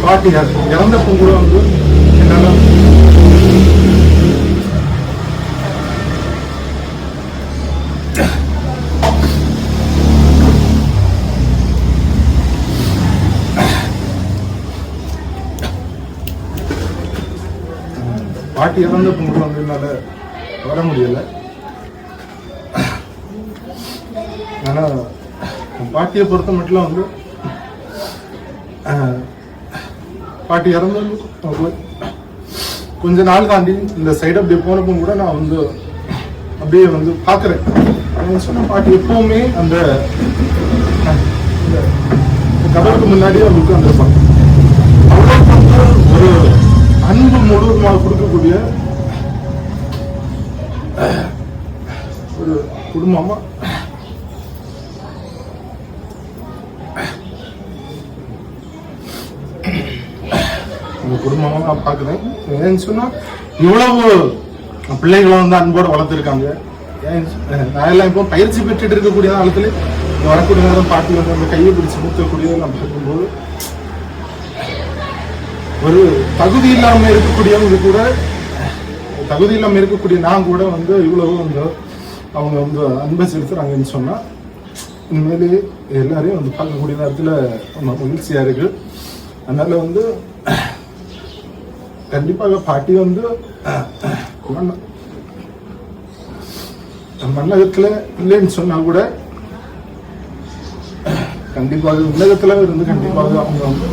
பாட்டி இறந்தப்போ கூட வந்து என்னால பாட்டி இறந்தப்போ கூட வந்து என்னால வர முடியல. ஆனா பாட்டியை பொறுத்த மட்டும் வந்து பாட்டி இறந்து கொஞ்ச நாள் தாண்டி இந்த சைடு அப்படியே போனப்போ கூட நான் வந்து அப்படியே வந்து பார்க்குறேன். சொன்ன பாட்டி எப்பவுமே அந்த கடவுளுக்கு முன்னாடியே அவங்களுக்கு வந்திருப்பாங்க. அவ்வளோ ஒரு அன்பு முழுவதுமாக கொடுக்கக்கூடிய ஒரு குடும்பமா குடும்பமா நான் பார்க்குறேன். ஏன்னு சொன்னா இவ்வளவு பிள்ளைகளை வந்து அன்போட வளர்த்துருக்காங்க. நான் எல்லாம் இப்போ பயிற்சி பெற்றுட்டு இருக்கக்கூடிய காலத்துல வரக்கூடிய நேரம் பாட்டி வந்து அந்த கையை பிடிச்சு மூத்தக்கூடியதை நான் பார்க்கும்போது ஒரு தகுதி இல்லாம இருக்கக்கூடியவங்க கூட தகுதி இல்லாம இருக்கக்கூடிய நான் கூட வந்து இவ்வளவு வந்து அவங்க வந்து அன்பை செலுத்துறாங்கன்னு சொன்னா உண்மையிலேயே எல்லாரையும் வந்து பார்க்கக்கூடிய நேரத்துல மகிழ்ச்சியா இருக்கு. அதனால வந்து கண்டிப்பாக பாட்டி வந்து மன்னகத்துல இல்லைன்னு சொன்னா கூட கண்டிப்பாக உலகத்துல இருந்து கண்டிப்பாக அவங்க வந்து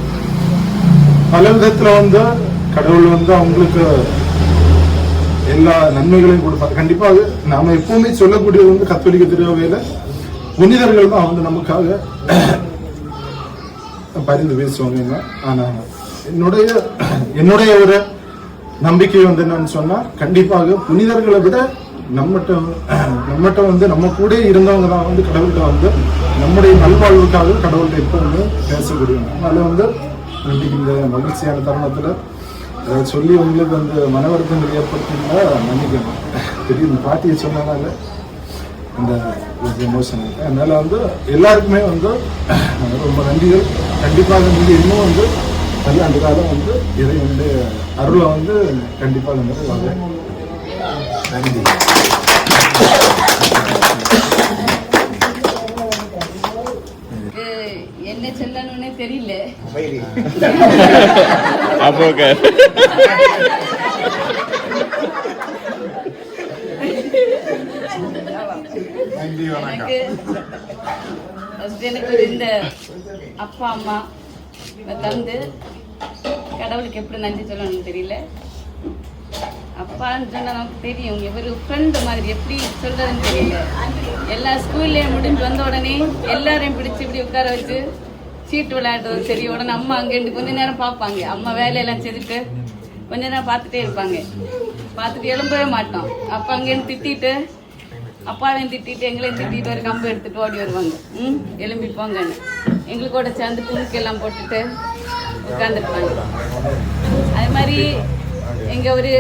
பல விதத்துல வந்து கடவுள் வந்து அவங்களுக்கு எல்லா நன்மைகளையும் கொடுப்பாங்க. கண்டிப்பாக நாம எப்பவுமே சொல்லக்கூடியது வந்து கத்தோலிக்க திருவையில புனிதர்கள் தான் வந்து நமக்காக பரிந்து பேசுவாங்க. ஆனா என்னுடைய ஒரு நம்பிக்கை வந்து என்னன்னு சொன்னா கண்டிப்பாக புனிதர்களை விட நம்மகிட்ட வந்து நம்ம கூட இருந்தவங்க தான் வந்து கடவுள்கிட்ட வந்து நம்முடைய நல்வாழ்வுக்காக கடவுள்கிட்ட எப்பவுமே பேசக்கூடியவங்க. அதனால வந்து இன்னைக்கு இந்த மகிழ்ச்சியான தருணத்துல சொல்லி உங்களுக்கு வந்து மன வருத்தங்கள் ஏற்படுத்தினா மன்னிக்கணும். திடீர்னு பாட்டியை சொன்னதால அந்த எமோஷன் இருக்கு. அதனால வந்து எல்லாருக்குமே வந்து ரொம்ப நன்றிகள். கண்டிப்பாக நீங்க இன்னும் வந்து நல்ல அந்த காலம் வந்து இதை வந்து அருளை வந்து கண்டிப்பாக வந்து வாங்க. நன்றி. என்ன சொல்லணும்னே தெரியல. எனக்கு இந்த அப்பா அம்மா தந்து கடவுளுக்கு எப்படி நன்றி சொல்லணும்னு தெரியல. அப்பான்னு சொன்னா நமக்கு தெரியும், இவர் ஃப்ரெண்டு மாதிரி எப்படி சொல்றதுன்னு தெரியல. எல்லா ஸ்கூல்லேயும் முடிஞ்சு வந்த உடனே எல்லாரையும் பிடிச்சி இப்படி உட்கார வச்சு சீட்டு விளையாடுறது சரி. உடனே அம்மா அங்கேருந்து கொஞ்ச நேரம் பார்ப்பாங்க. அம்மா வேலையெல்லாம் செஞ்சுட்டு கொஞ்ச நேரம் பார்த்துட்டே இருப்பாங்க. பார்த்துட்டு எழும்பவே மாட்டோம். அப்போ அங்கேருந்து திட்டிட்டு அப்பாவையும் திட்டிட்டு எங்களையும் திட்டிட்டு ஒரு கம்பு எடுத்துட்டு ஓடி வருவாங்க. எலும்பி போங்கன்னு எங்களுக்கு கூட சேர்ந்து குமுக்கெல்லாம் போட்டுட்டு உட்காந்துருப்பாங்க. அது மாதிரி எங்க ஒரு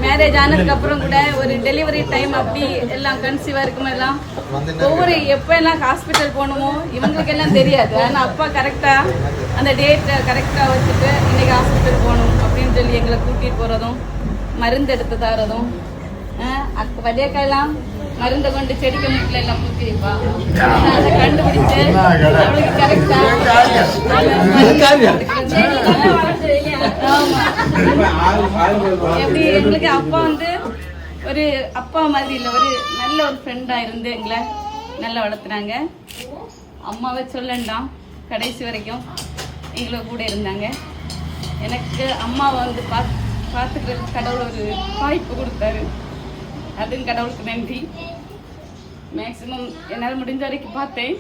மேரேஜ் ஆனதுக்கு அப்புறம் கூட ஒரு டெலிவரி டைம் அப்படி எல்லாம் கன்சீவா இருக்கும் எல்லாம் ஒவ்வொரு எப்போ எல்லாம் ஹாஸ்பிட்டல் போகணுமோ இவங்களுக்கு எல்லாம் தெரியாது. ஆனால் அப்பா கரெக்டா அந்த டேட்டை கரெக்டா வச்சுட்டு இன்னைக்கு ஹாஸ்பிட்டல் போகணும் அப்படின்னு சொல்லி எங்களை கூட்டிட்டு போறதும் மருந்து எடுத்து தரதும். வலியக்காயெல்லாம் மருந்தை கொண்டு செடிக்க முட்டில எல்லாம் பூத்தி வைப்பா. அதை கண்டுபிடிச்சு அவளுக்கு கரெக்டா எப்படி எங்களுக்கு அப்பா வந்து ஒரு அப்பா மாதிரி இல்லை, ஒரு நல்ல ஒரு ஃப்ரெண்டா இருந்து எங்களை நல்லா வளர்த்துனாங்க. அம்மாவை சொல்லண்டாம், கடைசி வரைக்கும் எங்களை கூட இருந்தாங்க. எனக்கு அம்மாவை வந்து பார்த்துக்கிறதுக்கு கடவுள் ஒரு வாய்ப்பு கொடுத்தாரு, அதுவும் கடவுளுக்கு நன்றி. மேக்சிமம் என்னால் முடிஞ்ச வரைக்கும் பார்த்தேன்.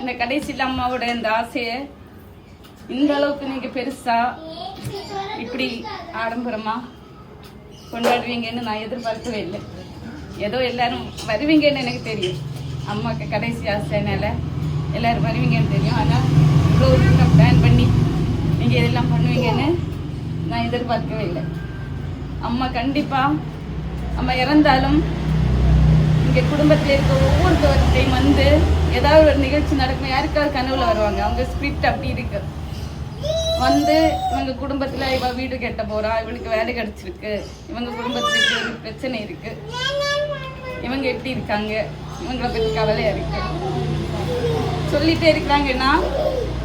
இந்த கடைசியில் அம்மாவோட இந்த ஆசையை இந்த அளவுக்கு நீங்கள் பெருசாக இப்படி ஆடம்பரமாக கொண்டாடுவீங்கன்னு நான் எதிர்பார்க்கவே இல்லை. ஏதோ எல்லாரும் வருவீங்கன்னு எனக்கு தெரியும், அம்மாவுக்கு கடைசி ஆசைனால எல்லோரும் வருவீங்கன்னு தெரியும். ஆனால் இவ்வளோ ஒரு பிளான் பண்ணி நீங்கள் இதெல்லாம் பண்ணுவீங்கன்னு நான் எதிர்பார்க்கவே இல்லை. அம்மா கண்டிப்பாக அம்மா இறந்தாலும் இங்கே குடும்பத்தில் இருக்க ஒவ்வொருத்தவர்கிட்டையும் வந்து ஏதாவது ஒரு நிகழ்ச்சி நடக்கும், யாருக்காவது கனவுல வருவாங்க. அவங்க ஸ்கிரிப்ட் அப்படி இருக்கு, வந்து இவங்க குடும்பத்தில் இவ வீடு கட்ட போகிறா, இவளுக்கு வேலை கிடச்சிருக்கு, இவங்க குடும்பத்தில் ஒரு பிரச்சனை இருக்கு, இவங்க எப்படி இருக்காங்க, இவங்களை பற்றி கவலையாக இருக்கு சொல்லிகிட்டே இருக்கிறாங்கன்னா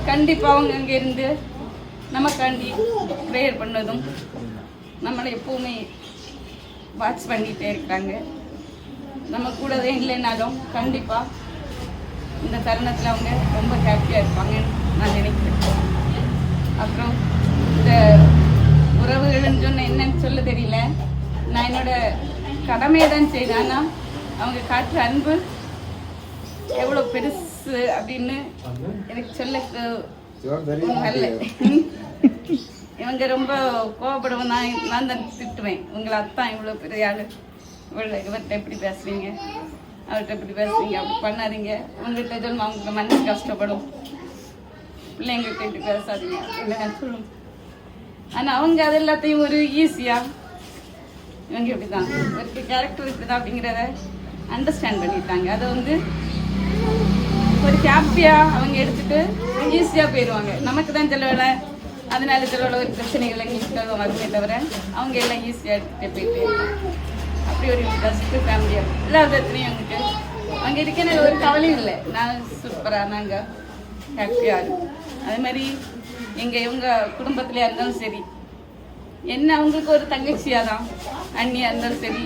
கண்டிப்பாக அவங்க அங்கே இருந்து நமக்காண்டி ப்ரேயர் பண்ணதும் நம்மளை எப்போவுமே வாட்ச் பண்ணிகிட்டே இருக்கிறாங்க. நம்ம கூடவே இல்லைனாலும் கண்டிப்பாக இந்த தருணத்தில் அவங்க ரொம்ப ஹாப்பியாக இருப்பாங்கன்னு நான் நினைக்கிறேன். அப்புறம் இந்த உறவுகள்னு சொன்ன என்னன்னு சொல்ல தெரியல, நான் என்னோட கடமையை தான் செய்தேன். ஆனால் அவங்க காட்டுற அன்பு எவ்வளோ பெருசு அப்படின்னு எனக்கு சொல்ல வரல. இவங்க ரொம்ப கோவப்படுவோம், நான் தான் திட்டுவேன். உங்களை அத்தான் இவ்வளோ பெரிய ஆள், இவர்கிட்ட எப்படி பேசுறீங்க, அவர்கிட்ட எப்படி பேசுறீங்க, அப்படி பண்ணாதீங்க, உங்கள்கிட்ட எதுவும் அவங்களுக்கு மனசு கஷ்டப்படும், பிள்ளைங்கள்ட்ட எப்படி பேசாதீங்க அப்படின்னு நான் சொல்லுவேன். ஆனால் அவங்க அது எல்லாத்தையும் ஒரு ஈஸியாக இவங்க இப்படி தான் ஒரு கேரக்டர் இப்படி தான் அப்படிங்கிறத அண்டர்ஸ்டாண்ட் பண்ணிட்டாங்க. அதை வந்து ஒரு ஹாப்பியாக அவங்க எடுத்துகிட்டு ஈஸியாக போயிடுவாங்க. நமக்கு தான் சில வேலை, அதனால சில வேலை ஒரு பிரச்சனைகள் எங்களுக்கு வருமே தவிர அவங்க எல்லாம் ஈஸியாக எடுத்துகிட்டு போயிட்டு அப்படி ஒரு பெஸ்ட்டு ஃபேமிலியாக எல்லா விதத்துலையும் வந்துட்டு அங்கே இருக்கேன்னு ஒரு கவலையும் இல்லை. நான் சூப்பராக நாங்கள் ஹாப்பியாக இருக்கும். அதே மாதிரி எங்கள் இவங்க குடும்பத்துலையாக இருந்தாலும் சரி, என்ன அவங்களுக்கு ஒரு தங்கச்சியாக தான், அண்ணியாக இருந்தாலும் சரி,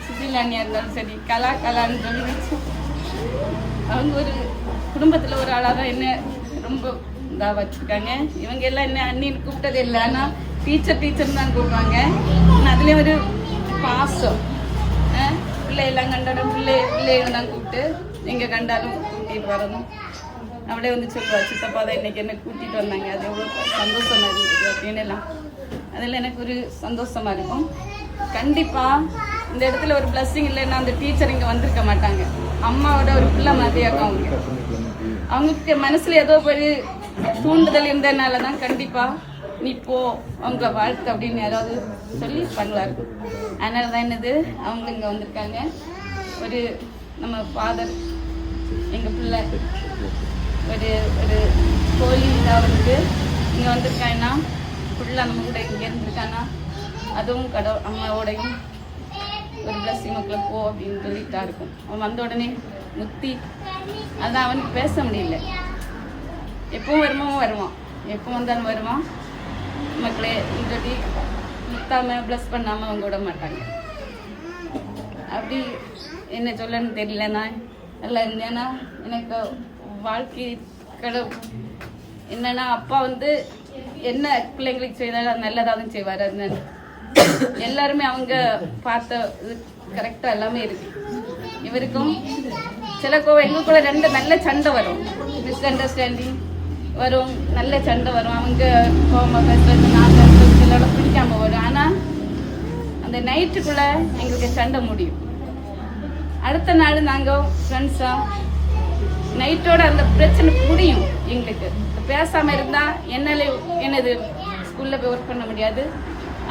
சுசிலா அண்ணியாக இருந்தாலும் சரி, கலான்னு சொல்லி அவங்க ஒரு குடும்பத்தில் ஒரு ஆளாக தான் என்ன ரொம்ப இதாக வச்சுருக்காங்க. இவங்க எல்லாம் என்ன அண்ணின்னு கூப்பிட்டதே இல்லை, ஆனால் டீச்சர் தான் கூப்பிடுவாங்க. ஆனால் அதுலேயும் ஒரு பாசம், பிள்ளையெல்லாம் கண்டாலும் பிள்ளைகள் தான் கூப்பிட்டு எங்கே கண்டாலும் கூட்டிகிட்டு வரணும். அவளே வந்து சொல்லுவாள், சித்தப்பா தான் இன்றைக்கி என்ன கூட்டிகிட்டு வந்தாங்க, அது எவ்வளோ சந்தோஷமாக இருந்தது அப்படின்னு எல்லாம். அதில் எனக்கு ஒரு சந்தோஷமாக இருக்கும். கண்டிப்பாக இந்த இடத்துல ஒரு பிளஸ்ஸிங் இல்லைன்னா அந்த டீச்சர் இங்கே வந்திருக்க மாட்டாங்க. அம்மாவோட ஒரு பிள்ளை மாதிரியாக்கும் அவங்க. அவங்களுக்கு மனசில் ஏதோ ஒரு தூண்டுதல் இருந்ததுனால தான் கண்டிப்பாக நீ போ அவங்க வாழ்க்கை அப்படின்னு யாராவது சொல்லி பண்ணலாம். அதனால தான் என்னது அவங்க இங்கே வந்திருக்காங்க. ஒரு நம்ம ஃபாதர் எங்கள் பிள்ளை ஒரு ஒரு கோழி இதாக வந்து இங்கே வந்திருக்காங்கன்னா ஃபுல்லாக நம்ம கூட இங்கே இருந்திருக்காங்கன்னா அதுவும் கடவுள் அம்மாவோடையும் ஒரு பிளஸ்ஸிங் மக்களை போ அப்படின்னு சொல்லிட்டா இருக்கும். அவன் வந்த உடனே முத்தி அதான் அவனுக்கு பேச முடியல. எப்பவும் வருவான், எப்போ வந்தாலும் வருவான். மக்களே சொல்லி முத்தாமல் ப்ளஸ் பண்ணாமல் அவங்க விட மாட்டாங்க. அப்படி என்ன சொல்லன்னு தெரியல. நான் நல்லா இருந்தேன்னா எனக்கு வாழ்க்கை என்னன்னா அப்பா வந்து என்ன பிள்ளைங்களுக்கு செய்தாலும் அது நல்லதாகவும் செய்வார். அது எல்லாருமே அவங்க பார்த்த இது கரெக்டாக எல்லாமே இருக்கு. இவருக்கும் சில எங்களுக்குள்ள ரெண்டு நல்ல சண்டை வரும், மிஸ் அண்டர்ஸ்டாண்டிங் வரும், நல்ல சண்டை வரும். அவங்க கோவமாக பேசுறது, நாங்கள் சிலோட பிடிக்காமல் வரும். ஆனால் அந்த நைட்டுக்குள்ளே எங்களுக்கு சண்டை முடியும். அடுத்த நாள் நாங்கள் ஃப்ரெண்ட்ஸாக நைட்டோட அந்த பிரச்சனை முடியும். எங்களுக்கு பேசாமல் இருந்தால் என்னது ஸ்கூலில் போய் ஒர்க் பண்ண முடியாது,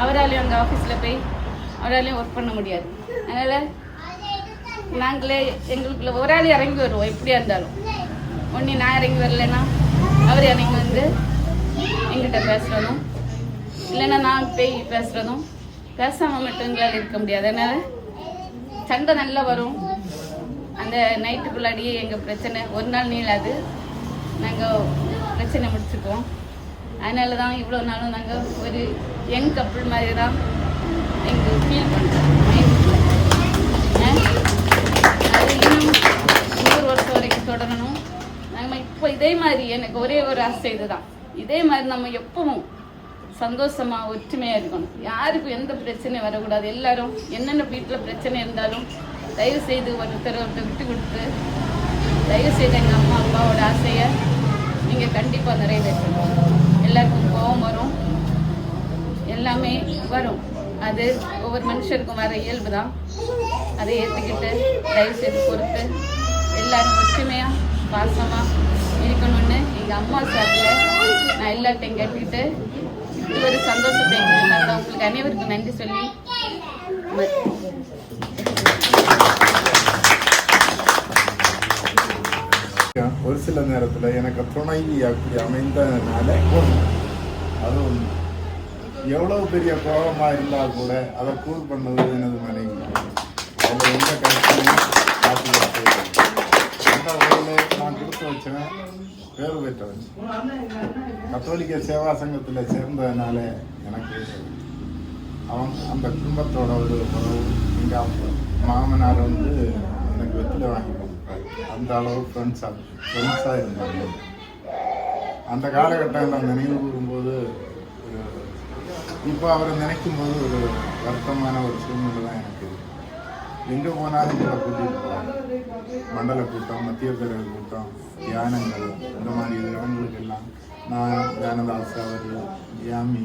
அவராலையும் அங்கே ஆஃபீஸில் போய் அவராலையும் ஒர்க் பண்ண முடியாது. அதனால் நாங்களே எங்களுக்குள்ள ஒரு ஆள் இறங்கி வருவோம். எப்படியா இருந்தாலும் ஒன்று நான் இறங்கி வரலைன்னா அவர் இறங்கி வந்து எங்கிட்ட பேசுகிறதும், இல்லைன்னா நான் போய் பேசுகிறதும், பேசாமல் மட்டும் எங்களால் இருக்க முடியாது. அதனால் சண்டை நல்லா வரும். அந்த நைட்டுக்குள்ளாடியே எங்கள் பிரச்சனை ஒரு நாள் நீளாது, நாங்கள் பிரச்சனை முடிச்சுக்குவோம். அதனால தான் இவ்வளோ நாளும் நாங்கள் ஒரு யங் கப்புள் மாதிரி தான் எங்கள் ஃபீல் பண்ணுறோம். அது இன்னும் 100 வருஷம் வரைக்கும் தொடரணும். நம்ம இப்போ இதே மாதிரி எனக்கு ஒரே ஒரு ஆசை இதுதான், இதே மாதிரி நம்ம எப்பவும் சந்தோஷமாக ஒற்றுமையாக இருக்கணும். யாருக்கும் எந்த பிரச்சனையும் வரக்கூடாது. எல்லாரும் என்னென்ன வீட்டில் பிரச்சனை இருந்தாலும் தயவு செய்து ஒருத்தர் விட்டு கொடுத்து தயவு செய்து எங்கள் அம்மா அப்பாவோட ஆசையை நீங்கள் கண்டிப்பாக நிறைவேற்றணும். எல்லாருக்கும் கோபம் வரும், எல்லாமே வரும், அது ஒவ்வொரு மனுஷருக்கும் வர இயல்பு தான். அதை ஏற்றுக்கிட்டு தயவு செய்து பொறுத்து எல்லாரும் ஒற்றுமையாக பாசமாக இருக்கணும்னு எங்கள் அம்மா சார்பில் நான் எல்லாத்தையும் கேட்டுக்கிட்டு இப்படி ஒரு சந்தோஷத்தை எங்களுக்கு உங்களுக்கு அனைவருக்கும் நன்றி சொல்லி ஒரு சில நேரத்தில் எனக்கு துணைவி அப்படி அமைந்ததுனால அதுவும் எவ்வளவு பெரிய கோபமாக இருந்தால் கூட அதை கூல் பண்ணது எனது மனைவி. அதில் எந்த கருத்தையும் அந்த வகையில் நான் கொடுத்து வச்சேன், பேர் பெற்றவன். கத்தோலிக்க சேவா சங்கத்தில் சேர்ந்ததுனால எனக்கு அவன் அந்த குடும்பத்தோட ஒரு உறவு. எங்கள் மாமனார் எனக்கு வெற்றில வாங்கி கொடுப்பாரு. அந்த அளவு ஃப்ரெண்ட்ஸாக இருந்தாங்க. அந்த காலகட்டத்தில் நினைவு கூறும்போது இப்போ அவரை நினைக்கும் போது ஒரு வருத்தமான ஒரு சூழ்நிலை தான் எனக்கு. எங்கே போனாலும் இதை கூட்டிகிட்டு போவாங்க. மண்டல கூட்டம், மத்திய பிறகு கூட்டம், தியானங்கள், இந்த மாதிரி இடங்களுக்கு எல்லாம் நான் ஞானதாஸ் அவர், யாமி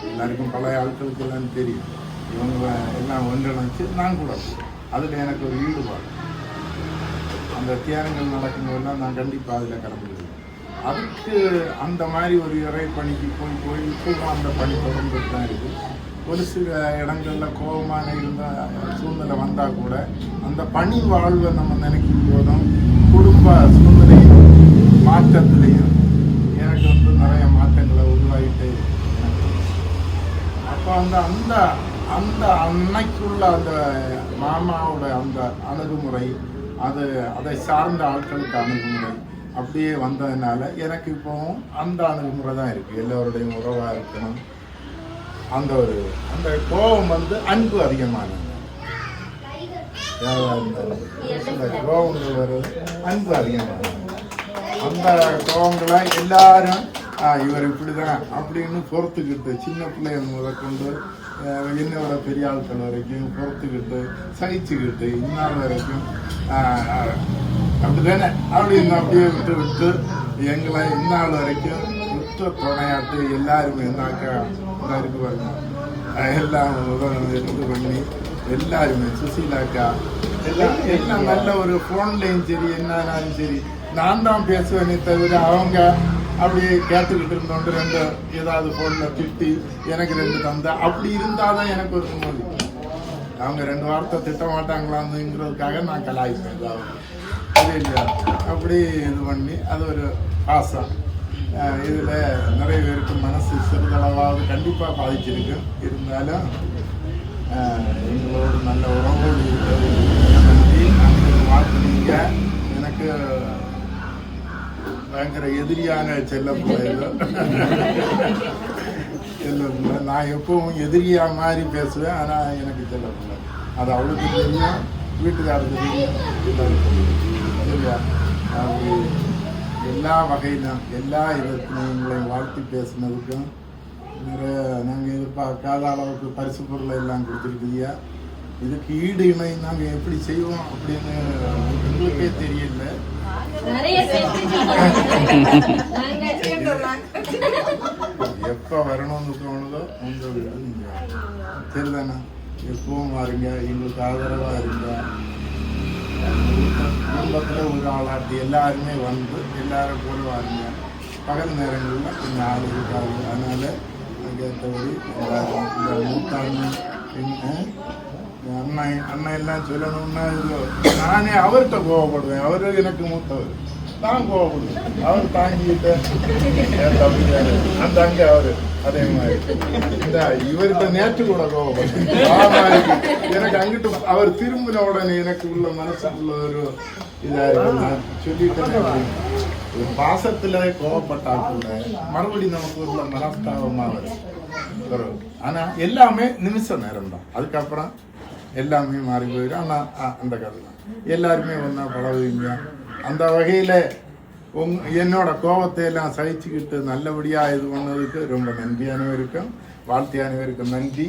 எல்லாருக்கும் பழைய ஆட்களுக்கு எல்லாம் தெரியும். இவங்க எல்லாம் ஒன்றிணைச்சு நான் கூட அதில் எனக்கு ஒரு ஈடுபாடு. அந்த தியானங்கள் நடக்கும்போதெல்லாம் நான் கண்டிப்பாக அதில் கலந்துருவேன். அதுக்கு அந்த மாதிரி ஒரு இறை பணிக்கு போய் இப்போ அந்த பணி தொடர்ந்து தான் இருக்குது. ஒரு சில இடங்களில் கோபமான இருந்த சூழ்நிலை வந்தால் கூட அந்த பணி வாழ்வை நம்ம நினைக்கும் போதும் குடும்ப சூழ்நிலையும் மாற்றத்திலையும் எனக்கு நிறைய மாற்றங்களை உருவாகிட்டு அப்போ அந்த அந்த அன்னைக்குள்ள அந்த மாமாவோட அந்த அணுகுமுறை, அதை சார்ந்த ஆட்களுக்கு அணுகுமுறை அப்படியே வந்ததுனால எனக்கு இப்போவும் அந்த அணுகுமுறை தான் இருக்குது. எல்லோருடையும் உறவாக இருக்கணும். அந்த கோபம் அன்பு அதிகமானது. கோபங்கள் வருது, அன்பு அதிகமானது. அந்த கோபங்களை எல்லாரும் இவர் இப்படிதான் அப்படின்னு பொறுத்துக்கிட்டு, சின்ன பிள்ளைகள் முதற்கொண்டு என்னோட பெரிய ஆட்கள் வரைக்கும் பொறுத்துக்கிட்டு சகிச்சுக்கிட்டு இந்நாள் வரைக்கும் அப்படிதானே அப்படின்னு அப்படியே விட்டு எங்களை இந்நாள் வரைக்கும் விட்டு துணையாட்டு எல்லாருமே இருந்தாக்கா இருக்கு பாருங்க, எல்லாம் இது பண்ணி எல்லாருமே சுசீலாக்கா எல்லாம் நல்ல ஒரு ஃபோன்லையும் சரி என்னாலும் சரி நான் தான் பேசுவேனே தவிர அவங்க அப்படியே கேட்டுக்கிட்டு இருந்தோண்டு ஏதாவது ஃபோனில் திட்டி எனக்கு 2 தந்தா அப்படி இருந்தால் தான் எனக்கு ஒரு நிம்மதி. அவங்க 2 வார்த்தை திட்ட மாட்டாங்களாங்கிறதுக்காக நான் கலாய்ப்பேன். அது இல்லையா அப்படி இது பண்ணி அது ஒரு பாசம். இதில் நிறைய பேருக்கு மனசு சிறிதளவாவது கண்டிப்பாக பாதிச்சிருக்கு. இருந்தாலும் எங்களோடு நல்ல உறவோடு இருக்கிறது நன்றி. நாங்கள் வாழ்த்துனீங்க. எனக்கு பயங்கர எதிரியான செல்ல பிள்ளைகள் இல்லை, நான் எப்பவும் எதிரியா மாதிரி பேசுவேன். ஆனால் எனக்கு செல்ல பிள்ளை அது அவளுக்கு தெரியும், வீட்டுக்காரருக்கு தெரியும், சரியா? அது எல்லா வகையிலும் எல்லா இடத்துலையும் எங்களை வாழ்த்து பேசுனதுக்கும் நிறைய நாங்கள் எதிர்பார்க்காத அளவுக்கு பரிசு பொருளை எல்லாம் கொடுத்துருக்கீங்க. இதுக்கு ஈடு இணை நாங்கள் எப்படி செய்வோம் அப்படின்னு எங்களுக்கே தெரியல. எப்போ வரணும்னு தோணுதோ உங்கள் வீடு நீங்கள் சரிதானே, எப்பவும் வாருங்க, எங்களுக்கு ஆதரவாக இருங்க. குடும்பத்தில் ஒரு ஆளாட்டி எல்லாருமே எல்லாரும் கூட வாருங்க. பகல் நேரங்களில் கொஞ்சம் ஆள் இருக்காது. அதனால் அதுக்கேற்றபடி எல்லாரும் இந்த மூத்தாண்மை அண்ணன் எல்லாம் சொல்லணும்னா இது நானே அவர்கிட்ட கோவப்படுவேன். அவர் எனக்கு மூத்தவர். நான் கோவப்படுவேன். அவர் தாங்கிட்டு என் தம்பியாரு அந்த அங்க அவரு அதே மாதிரி இந்த இவர்கிட்ட நேற்று கூட கோவப்பட்டேன். எனக்கு அங்கிட்டு அவர் திரும்பின உடனே எனக்கு உள்ள மனசுக்குள்ள ஒரு இதா இருக்கு. நான் சொல்லிட்டேன், ஒரு பாசத்துல கோவப்பட்டா கூட மறுபடியும் நமக்கு உள்ள மனஸ்தாபமா வரும். ஆனா எல்லாமே நிமிஷ நேரம் தான், அதுக்கப்புறம் எல்லாமே மாறி போயிடும். ஆனா அந்த கதை தான், எல்லாருமே ஒன்னா பழகுவீங்க. அந்த வகையில என்னோட கோபத்தை எல்லாம் சகிச்சுக்கிட்டு நல்லபடியா இது பண்ணதுக்கு ரொம்ப நன்றி. அனைவருக்கும் வாழ்த்தி, அனைவருக்கும் நன்றி.